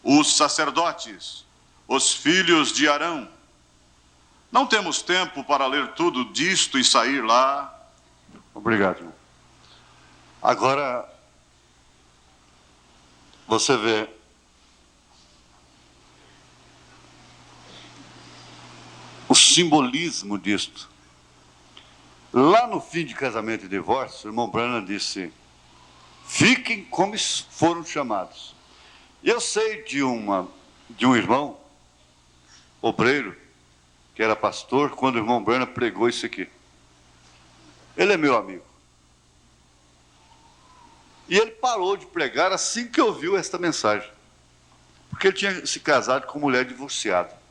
Speaker 2: os sacerdotes, os filhos de Arão. Não temos tempo para ler tudo disto e sair lá.
Speaker 1: Obrigado, irmão. Agora, você vê, o simbolismo disto. Lá no fim de Casamento e Divórcio, o irmão Branham disse: fiquem como foram chamados. Eu sei de um irmão, obreiro, que era pastor, quando o irmão Branham pregou isso aqui. Ele é meu amigo. E ele parou de pregar assim que ouviu esta mensagem. Porque ele tinha se casado com mulher divorciada.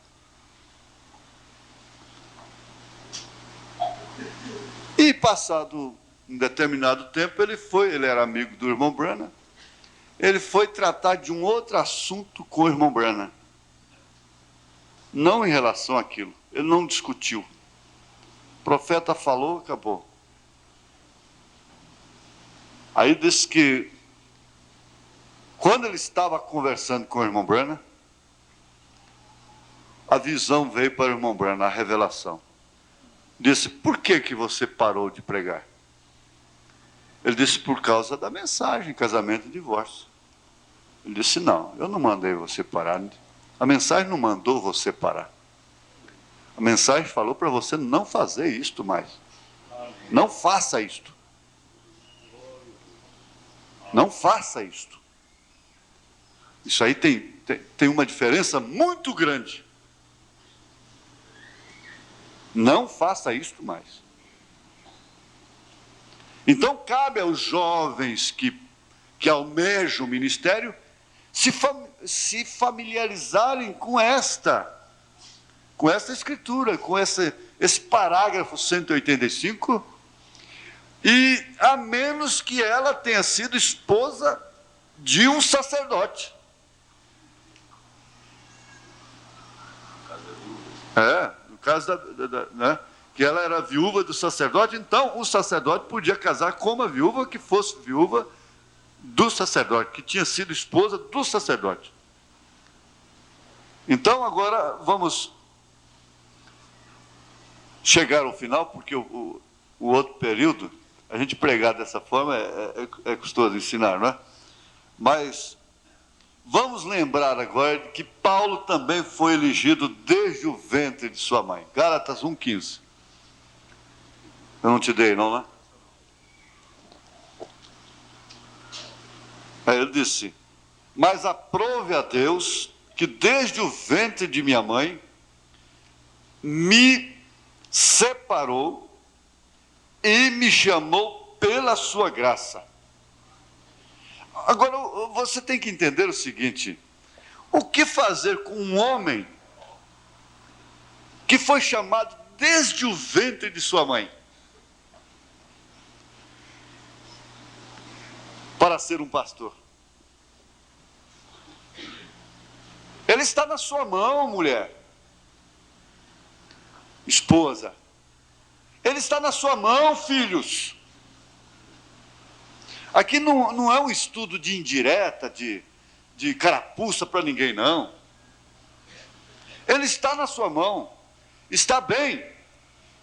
Speaker 1: E passado um determinado tempo, ele era amigo do irmão Branham, ele foi tratar de um outro assunto com o irmão Branham. Não em relação àquilo, ele não discutiu. O profeta falou, acabou. Aí disse que, quando ele estava conversando com o irmão Branham, a visão veio para o irmão Branham, a revelação. Disse: por que você parou de pregar? Ele disse: por causa da mensagem, casamento e divórcio. Ele disse: não, eu não mandei você parar. A mensagem não mandou você parar. A mensagem falou para você não fazer isto mais. Não faça isto. Não faça isto. Isso aí tem uma diferença muito grande. Não faça isto mais. Então cabe aos jovens que almejam o ministério se familiarizarem com esta escritura, com esse parágrafo 185, e a menos que ela tenha sido esposa de um sacerdote. No caso né, que ela era viúva do sacerdote, então o sacerdote podia casar com uma viúva que fosse viúva do sacerdote, que tinha sido esposa do sacerdote. Então agora vamos chegar ao final, porque o outro período, a gente pregar dessa forma é custoso ensinar, não é? Mas vamos lembrar agora que Paulo também foi elegido desde o ventre de sua mãe. Gálatas 1,15. Eu não te dei, não, né? Aí ele disse: mas aprove a Deus que desde o ventre de minha mãe me separou e me chamou pela sua graça. Agora, você tem que entender o seguinte: o que fazer com um homem que foi chamado desde o ventre de sua mãe para ser um pastor? Ele está na sua mão, mulher, esposa. Ele está na sua mão, filhos. Aqui não é um estudo de indireta, de carapuça para ninguém, não. Ele está na sua mão. Está bem.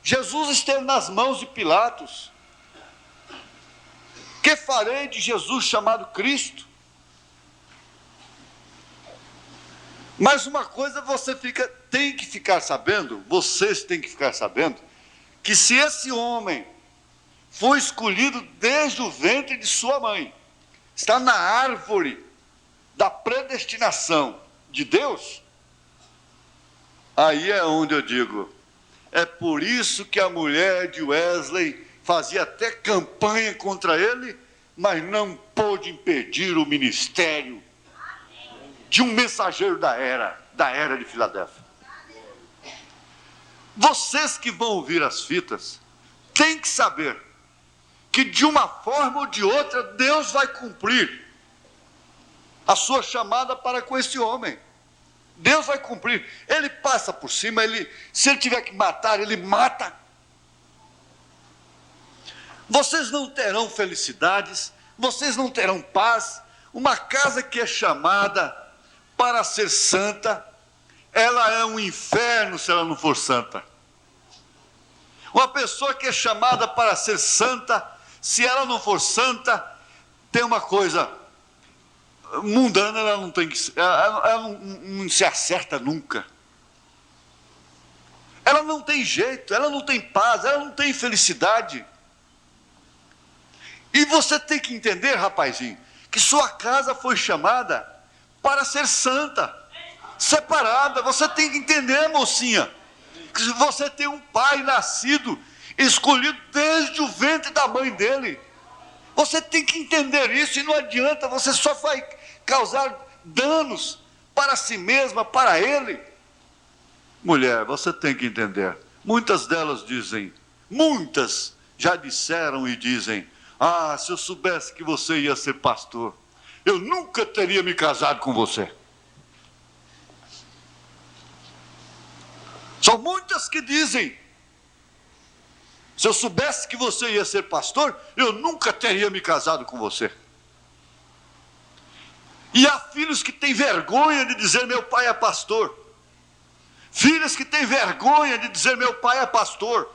Speaker 1: Jesus esteve nas mãos de Pilatos. Que farei de Jesus chamado Cristo? Mas uma coisa tem que ficar sabendo, vocês têm que ficar sabendo, que se esse homem foi escolhido desde o ventre de sua mãe, está na árvore da predestinação de Deus, aí é onde eu digo, é por isso que a mulher de Wesley fazia até campanha contra ele, mas não pôde impedir o ministério de um mensageiro da era de Filadélfia. Vocês que vão ouvir as fitas, têm que saber que de uma forma ou de outra, Deus vai cumprir a sua chamada para com esse homem. Deus vai cumprir. Ele passa por cima, se ele tiver que matar, ele mata. Vocês não terão felicidades, vocês não terão paz. Uma casa que é chamada para ser santa, ela é um inferno se ela não for santa. Uma pessoa que é chamada para ser santa, se ela não for santa, tem uma coisa mundana, ela não tem que, ela não se acerta nunca. Ela não tem jeito, ela não tem paz, ela não tem felicidade. E você tem que entender, rapazinho, que sua casa foi chamada para ser santa, separada. Você tem que entender, mocinha, que você tem um pai nascido, escolhido desde o ventre da mãe dele. Você tem que entender isso, e não adianta, você só vai causar danos para si mesma, para ele. Mulher, você tem que entender, muitas delas dizem, muitas já disseram e dizem: ah, se eu soubesse que você ia ser pastor, eu nunca teria me casado com você. São muitas que dizem: se eu soubesse que você ia ser pastor, eu nunca teria me casado com você. E há filhos que têm vergonha de dizer: meu pai é pastor. Filhas que têm vergonha de dizer: meu pai é pastor.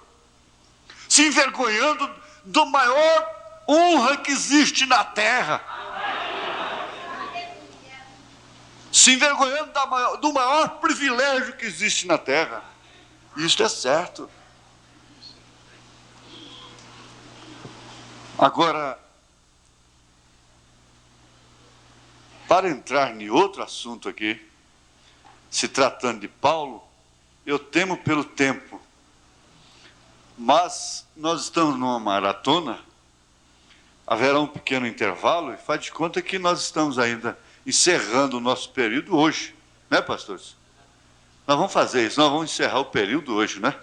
Speaker 1: Se envergonhando do maior honra que existe na terra. Se envergonhando do maior privilégio que existe na terra. Isso é certo. Agora, para entrar em outro assunto aqui, se tratando de Paulo, eu temo pelo tempo, mas nós estamos numa maratona, haverá um pequeno intervalo, e faz de conta que nós estamos ainda encerrando o nosso período hoje, né, pastores? Nós vamos fazer isso, nós vamos encerrar o período hoje, né?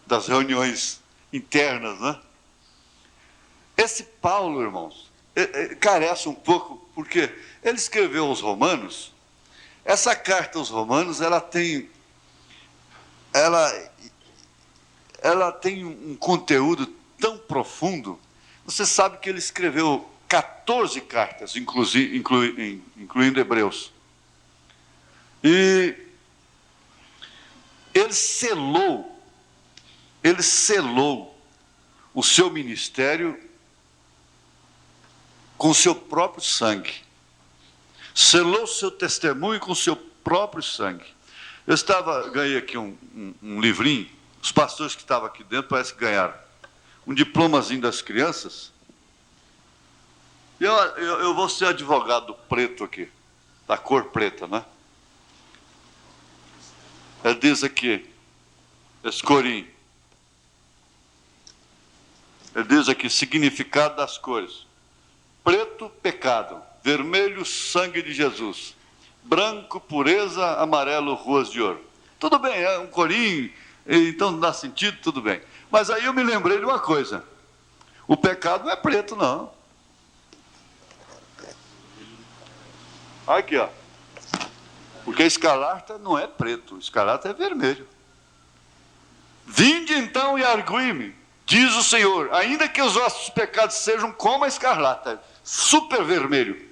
Speaker 1: Das reuniões internas, né? Esse Paulo, irmãos, carece um pouco, porque ele escreveu aos Romanos. Essa carta aos Romanos, ela tem um conteúdo tão profundo. Você sabe que ele escreveu 14 cartas, incluindo Hebreus. E ele selou o seu ministério com o seu próprio sangue. Selou o seu testemunho com o seu próprio sangue. Ganhei aqui um livrinho, os pastores que estavam aqui dentro parece que ganharam. um diplomazinho das crianças. Eu vou ser advogado preto aqui, da cor preta, né? Ele diz aqui, esse corinho. Ele diz aqui, significado das cores. Preto, pecado. Vermelho, sangue de Jesus. Branco, pureza. Amarelo, ruas de ouro. Tudo bem, é um corinho, então não dá sentido, tudo bem. Mas aí eu me lembrei de uma coisa. O pecado não é preto, não. Aqui, ó. Porque escarlata não é preto, escarlata é vermelho. Vinde então e argui-me, diz o Senhor, ainda que os vossos pecados sejam como a escarlata, super vermelho,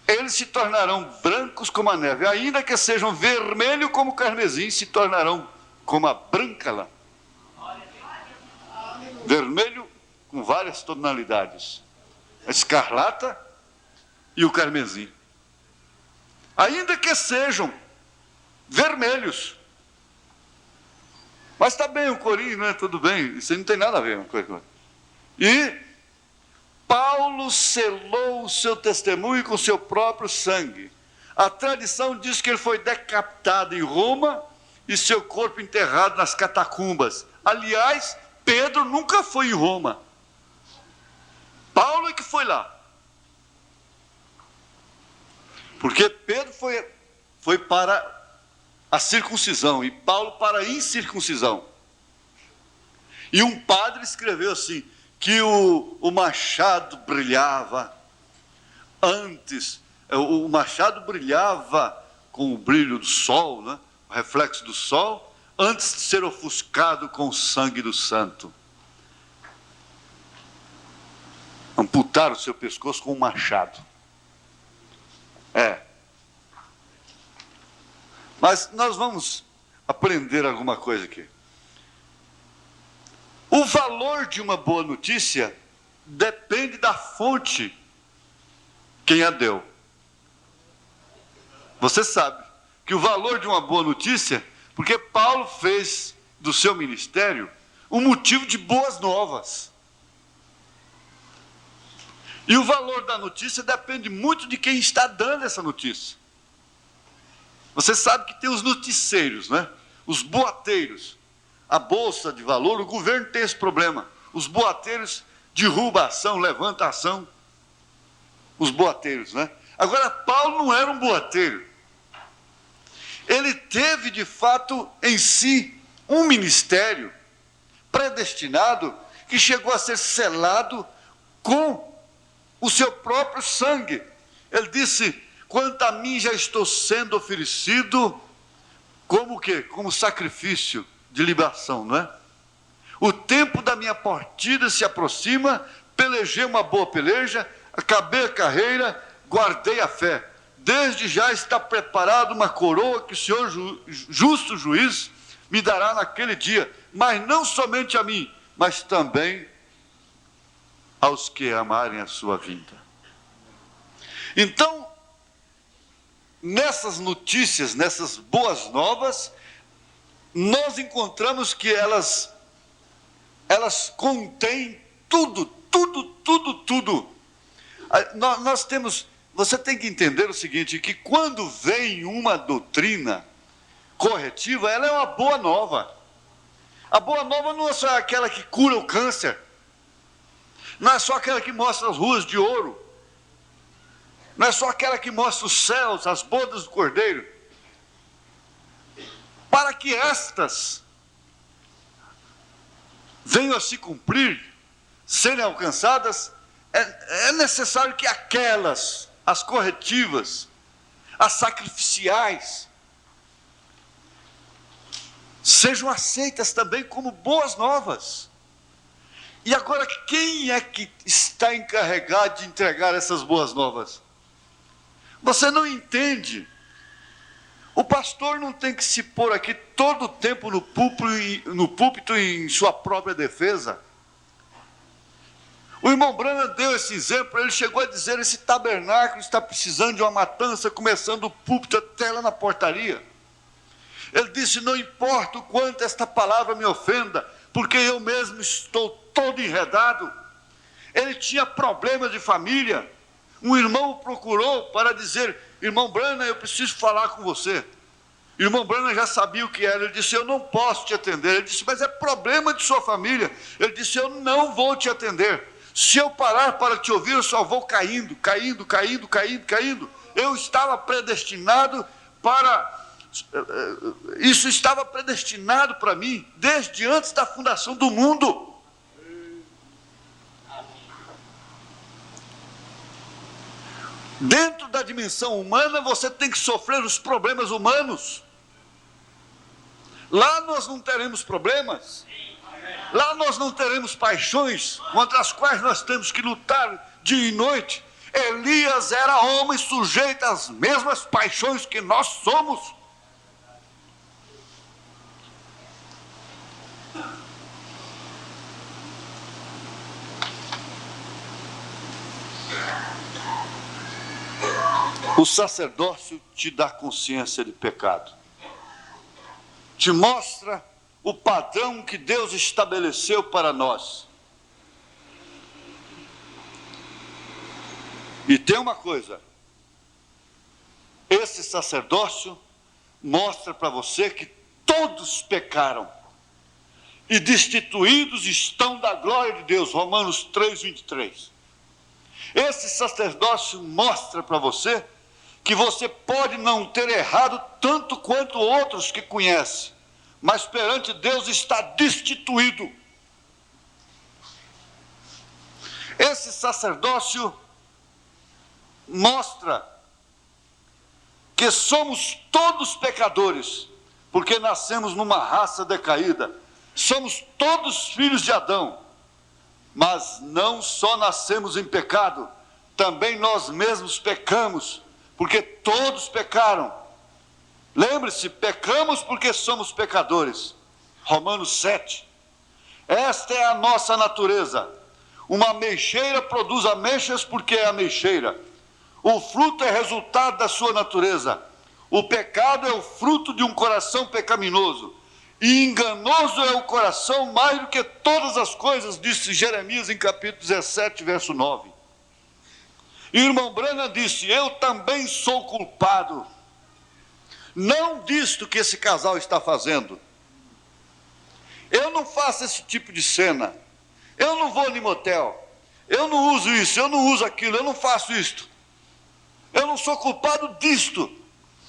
Speaker 1: eles se tornarão brancos como a neve, ainda que sejam vermelho como o carmesim, se tornarão como a branca lã. Vermelho com várias tonalidades, a escarlata e o carmesim. Ainda que sejam vermelhos. Mas está bem o corinho, né? Tudo bem, isso não tem nada a ver com coisa. E Paulo selou o seu testemunho com o seu próprio sangue. A tradição diz que ele foi decapitado em Roma e seu corpo enterrado nas catacumbas. Aliás, Pedro nunca foi em Roma. Paulo é que foi lá. Porque Pedro foi para a circuncisão e Paulo para a incircuncisão. E um padre escreveu assim, que o machado brilhava antes, o machado brilhava com o brilho do sol, né? O reflexo do sol, antes de ser ofuscado com o sangue do santo. Amputaram o seu pescoço com um machado. Mas nós vamos aprender alguma coisa aqui. O valor de uma boa notícia depende da fonte quem a deu. Você sabe que o valor de uma boa notícia, porque Paulo fez do seu ministério um motivo de boas novas. E o valor da notícia depende muito de quem está dando essa notícia. Você sabe que tem os noticeiros, né? Os boateiros. A bolsa de valor, o governo tem esse problema. Os boateiros derrubam a ação, levantam a ação. Os boateiros, né? Agora, Paulo não era um boateiro. Ele teve, de fato, em si, um ministério predestinado que chegou a ser selado com o seu próprio sangue. Ele disse, quanto a mim já estou sendo oferecido como o quê? Como sacrifício de libação, não é? O tempo da minha partida se aproxima, pelejei uma boa peleja, acabei a carreira, guardei a fé. Desde já está preparada uma coroa que o Senhor justo juiz me dará naquele dia, mas não somente a mim, mas também aos que amarem a sua vinda. Então, nessas notícias, nessas boas novas, nós encontramos que elas contêm tudo. Nós temos, você tem que entender o seguinte, que quando vem uma doutrina corretiva, ela é uma boa nova. A boa nova não é só aquela que cura o câncer, não é só aquela que mostra as ruas de ouro, não é só aquela que mostra os céus, as bodas do Cordeiro. Para que estas venham a se cumprir, serem alcançadas, é necessário que aquelas, as corretivas, as sacrificiais, sejam aceitas também como boas novas. E agora, quem é que está encarregado de entregar essas boas novas? Você não entende. O pastor não tem que se pôr aqui todo o tempo no púlpito em sua própria defesa. O irmão Branham deu esse exemplo, ele chegou a dizer, esse tabernáculo está precisando de uma matança, começando o púlpito até lá na portaria. Ele disse, não importa o quanto esta palavra me ofenda, porque eu mesmo estou todo enredado. Ele tinha problemas de família. Um irmão o procurou para dizer: irmão Branham, eu preciso falar com você. Irmão Branham já sabia o que era. Ele disse: eu não posso te atender. Ele disse: mas é problema de sua família. Ele disse: eu não vou te atender. Se eu parar para te ouvir, eu só vou caindo. Eu estava predestinado para... Isso estava predestinado para mim desde antes da fundação do mundo. Dentro da dimensão humana, você tem que sofrer os problemas humanos. Lá nós não teremos problemas. Lá nós não teremos paixões contra as quais nós temos que lutar dia e noite. Elias era homem sujeito às mesmas paixões que nós somos. O sacerdócio te dá consciência de pecado. Te mostra o padrão que Deus estabeleceu para nós. E tem uma coisa: esse sacerdócio mostra para você que todos pecaram e destituídos estão da glória de Deus. Romanos 3:23. Esse sacerdócio mostra para você que você pode não ter errado tanto quanto outros que conhece, mas perante Deus está destituído. Esse sacerdócio mostra que somos todos pecadores, porque nascemos numa raça decaída. Somos todos filhos de Adão, mas não só nascemos em pecado, também nós mesmos pecamos, porque todos pecaram. Lembre-se, pecamos porque somos pecadores. Romanos 7. Esta é a nossa natureza. Uma ameixeira produz ameixas porque é ameixeira. O fruto é resultado da sua natureza. O pecado é o fruto de um coração pecaminoso. E enganoso é o coração mais do que todas as coisas, disse Jeremias em capítulo 17, verso 9. E o irmão Branham disse: eu também sou culpado, não disto que esse casal está fazendo. Eu não faço esse tipo de cena. Eu não vou no motel. Eu não uso isso, eu não uso aquilo, eu não faço isto. Eu não sou culpado disto,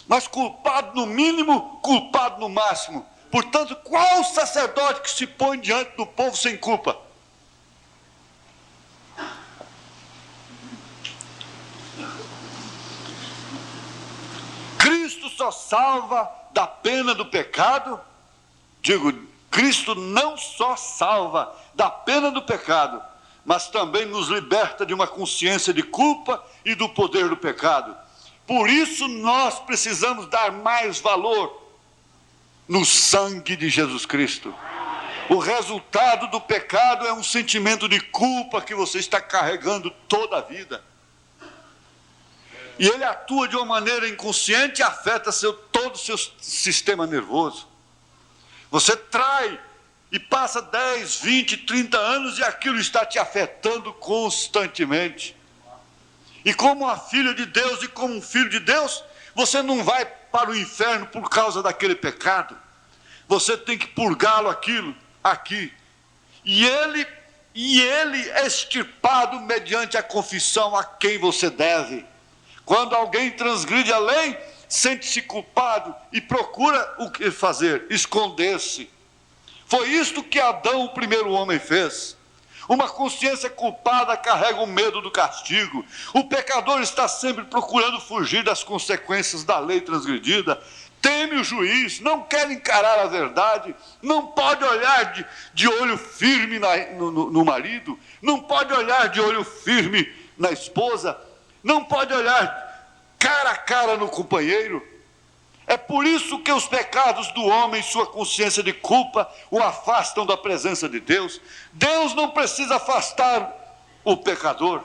Speaker 1: mas culpado no mínimo, culpado no máximo. Portanto, qual sacerdote que se põe diante do povo sem culpa? Cristo só salva da pena do pecado. Digo, Cristo não só salva da pena do pecado, mas também nos liberta de uma consciência de culpa e do poder do pecado. Por isso nós precisamos dar mais valor no sangue de Jesus Cristo. O resultado do pecado é um sentimento de culpa que você está carregando toda a vida. E ele atua de uma maneira inconsciente e afeta todo o seu sistema nervoso. Você trai e passa 10, 20, 30 anos e aquilo está te afetando constantemente. E como uma filha de Deus e como um filho de Deus, você não vai para o inferno por causa daquele pecado. Você tem que purgá-lo aqui. E ele é extirpado mediante a confissão a quem você deve. Quando alguém transgride a lei, sente-se culpado e procura o que fazer? Esconder-se. Foi isto que Adão, o primeiro homem, fez. Uma consciência culpada carrega o medo do castigo. O pecador está sempre procurando fugir das consequências da lei transgredida. Teme o juiz, não quer encarar a verdade, não pode olhar de olho firme no marido, não pode olhar de olho firme na esposa, não pode olhar cara a cara no companheiro. É por isso que os pecados do homem, sua consciência de culpa, o afastam da presença de Deus. Deus não precisa afastar o pecador.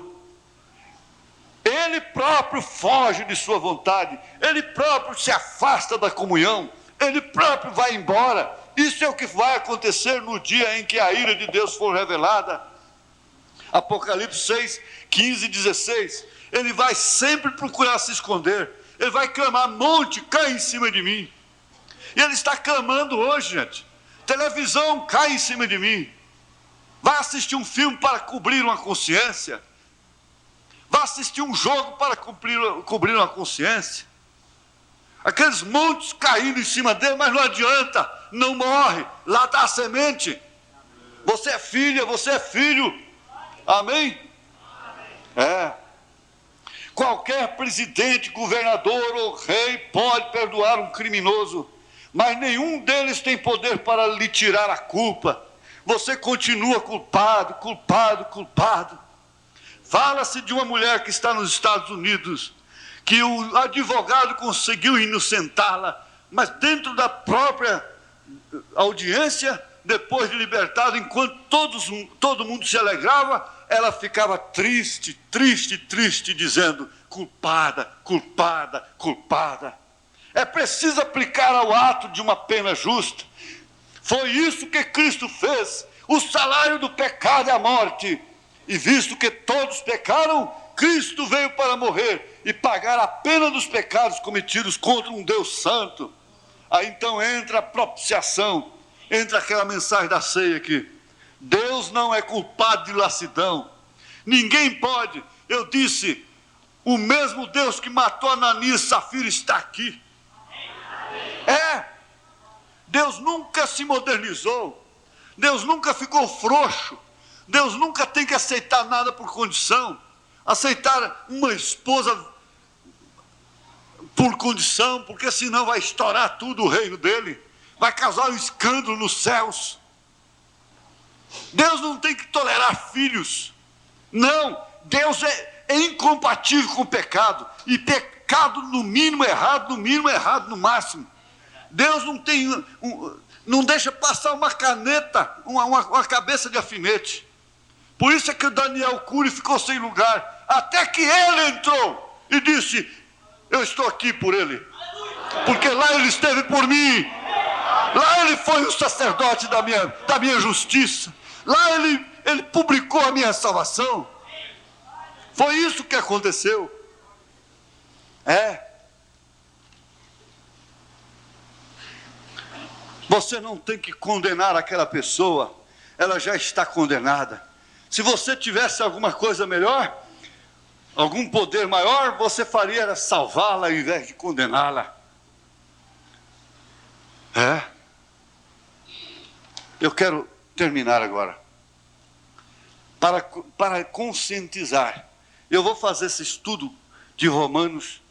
Speaker 1: Ele próprio foge de sua vontade, ele próprio se afasta da comunhão, ele próprio vai embora Isso é o que vai acontecer no dia em que a ira de Deus for revelada. Apocalipse 6, 15 e 16. Ele vai sempre procurar se esconder. Ele vai clamar: monte, cai em cima de mim. E ele está clamando hoje, gente. Televisão, cai em cima de mim. Vai assistir um filme para cobrir uma consciência. Vai assistir um jogo para cobrir uma consciência. Aqueles montes caindo em cima dele, mas não adianta, não morre. Lá está a semente. Você é filha, você é filho. Amém? É. Qualquer presidente, governador ou rei pode perdoar um criminoso, mas nenhum deles tem poder para lhe tirar a culpa. Você continua culpado, culpado, culpado. Fala-se de uma mulher que está nos Estados Unidos, que o advogado conseguiu inocentá-la, mas dentro da própria audiência, depois de libertada, enquanto todo mundo se alegrava, ela ficava triste, triste, triste, dizendo: culpada, culpada, culpada. É preciso aplicar ao ato de uma pena justa. Foi isso que Cristo fez. O salário do pecado é a morte. E visto que todos pecaram, Cristo veio para morrer e pagar a pena dos pecados cometidos contra um Deus santo. Aí então entra a propiciação, entra aquela mensagem da ceia aqui. Deus não é culpado de lassidão. Ninguém pode. Eu disse, o mesmo Deus que matou Ananias e Safira está aqui. É. Deus nunca se modernizou. Deus nunca ficou frouxo. Deus nunca tem que aceitar nada por condição. Aceitar uma esposa por condição, porque senão vai estourar tudo o reino dele. Vai causar um escândalo nos céus. Deus não tem que tolerar filhos. Não, Deus é incompatível com o pecado. E pecado no mínimo errado, no mínimo errado no máximo. Deus não tem, não deixa passar uma caneta, uma cabeça de alfinete. Por isso é que o Daniel Cury ficou sem lugar, até que ele entrou e disse: eu estou aqui por ele, porque lá ele esteve por mim, lá ele foi o sacerdote da minha justiça, lá ele publicou a minha salvação. Foi isso que aconteceu. Você não tem que condenar aquela pessoa, ela já está condenada. Se você tivesse alguma coisa melhor, algum poder maior, você faria era salvá-la ao invés de condená-la. Eu quero terminar agora. Para conscientizar, eu vou fazer esse estudo de Romanos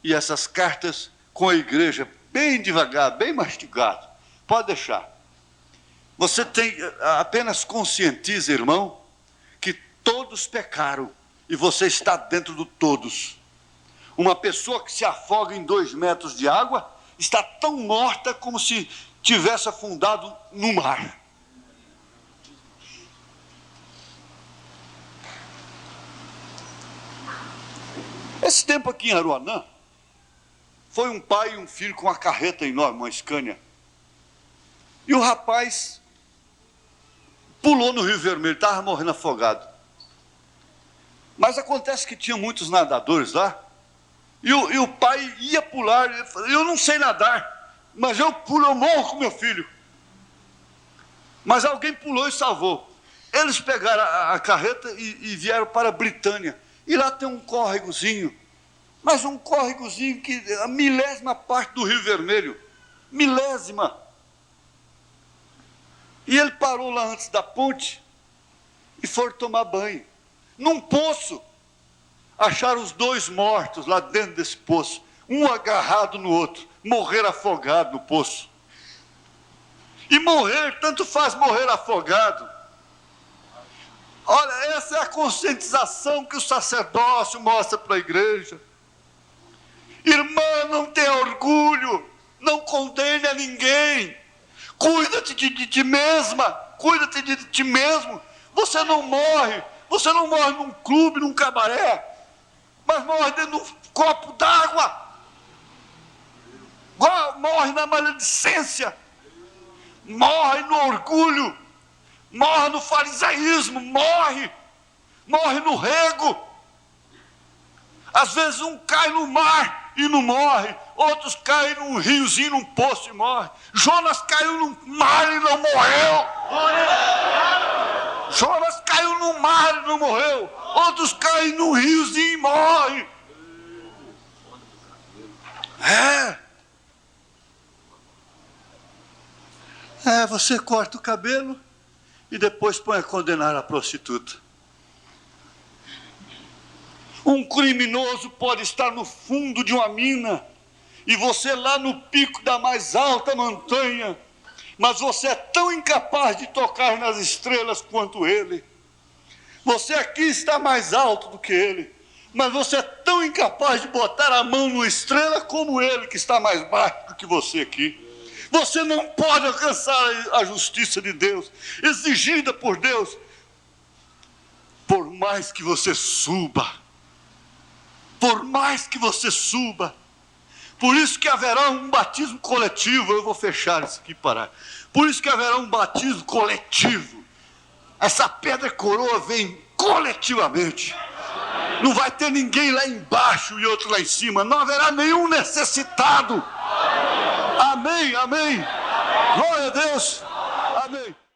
Speaker 1: e essas cartas com a igreja, bem devagar, bem mastigado. Pode deixar. Você tem, apenas conscientiza, irmão, que todos pecaram e você está dentro do todos. Uma pessoa que se afoga em 2 metros de água está tão morta como se tivesse afundado no mar. Esse tempo aqui em Aruanã, foi um pai e um filho com uma carreta enorme, uma Scania. E o rapaz pulou no Rio Vermelho, estava morrendo afogado. Mas acontece que tinha muitos nadadores lá, e o pai ia pular, ele falou: eu não sei nadar, mas eu pulo, eu morro com meu filho. Mas alguém pulou e salvou. Eles pegaram a carreta e vieram para a Britânia, e lá tem um córregozinho, mas um córregozinho que a milésima parte do Rio Vermelho, milésima. E ele parou lá antes da ponte e foram tomar banho. Num poço, acharam os 2 mortos lá dentro desse poço, um agarrado no outro, morreram afogados no poço. E morrer, tanto faz morrer afogado. Olha, essa é a conscientização que o sacerdócio mostra para a igreja. Irmã, não tenha orgulho, não condene a ninguém. Cuida-te de ti mesma, cuida-te de ti mesmo. Você não morre num clube, num cabaré, mas morre dentro de um copo d'água. Morre na maledicência. morre no orgulho, morre no farisaísmo, morre no rego. Às vezes um cai no mar e não morre, outros caem num riozinho, num poço e morre. Jonas caiu no mar e não morreu. Jonas caiu no mar e não morreu. Outros caem num riozinho e morrem. Você corta o cabelo e depois põe a condenar a prostituta. Um criminoso pode estar no fundo de uma mina e você lá no pico da mais alta montanha, mas você é tão incapaz de tocar nas estrelas quanto ele. Você aqui está mais alto do que ele, mas você é tão incapaz de botar a mão numa estrela como ele, que está mais baixo do que você aqui. Você não pode alcançar a justiça de Deus, exigida por Deus, por mais que você suba. Por mais que você suba. Por isso que haverá um batismo coletivo. Eu vou fechar isso aqui e parar. Por isso que haverá um batismo coletivo. Essa pedra coroa vem coletivamente. Não vai ter ninguém lá embaixo e outro lá em cima. Não haverá nenhum necessitado. Amém, amém. Glória a Deus. Amém.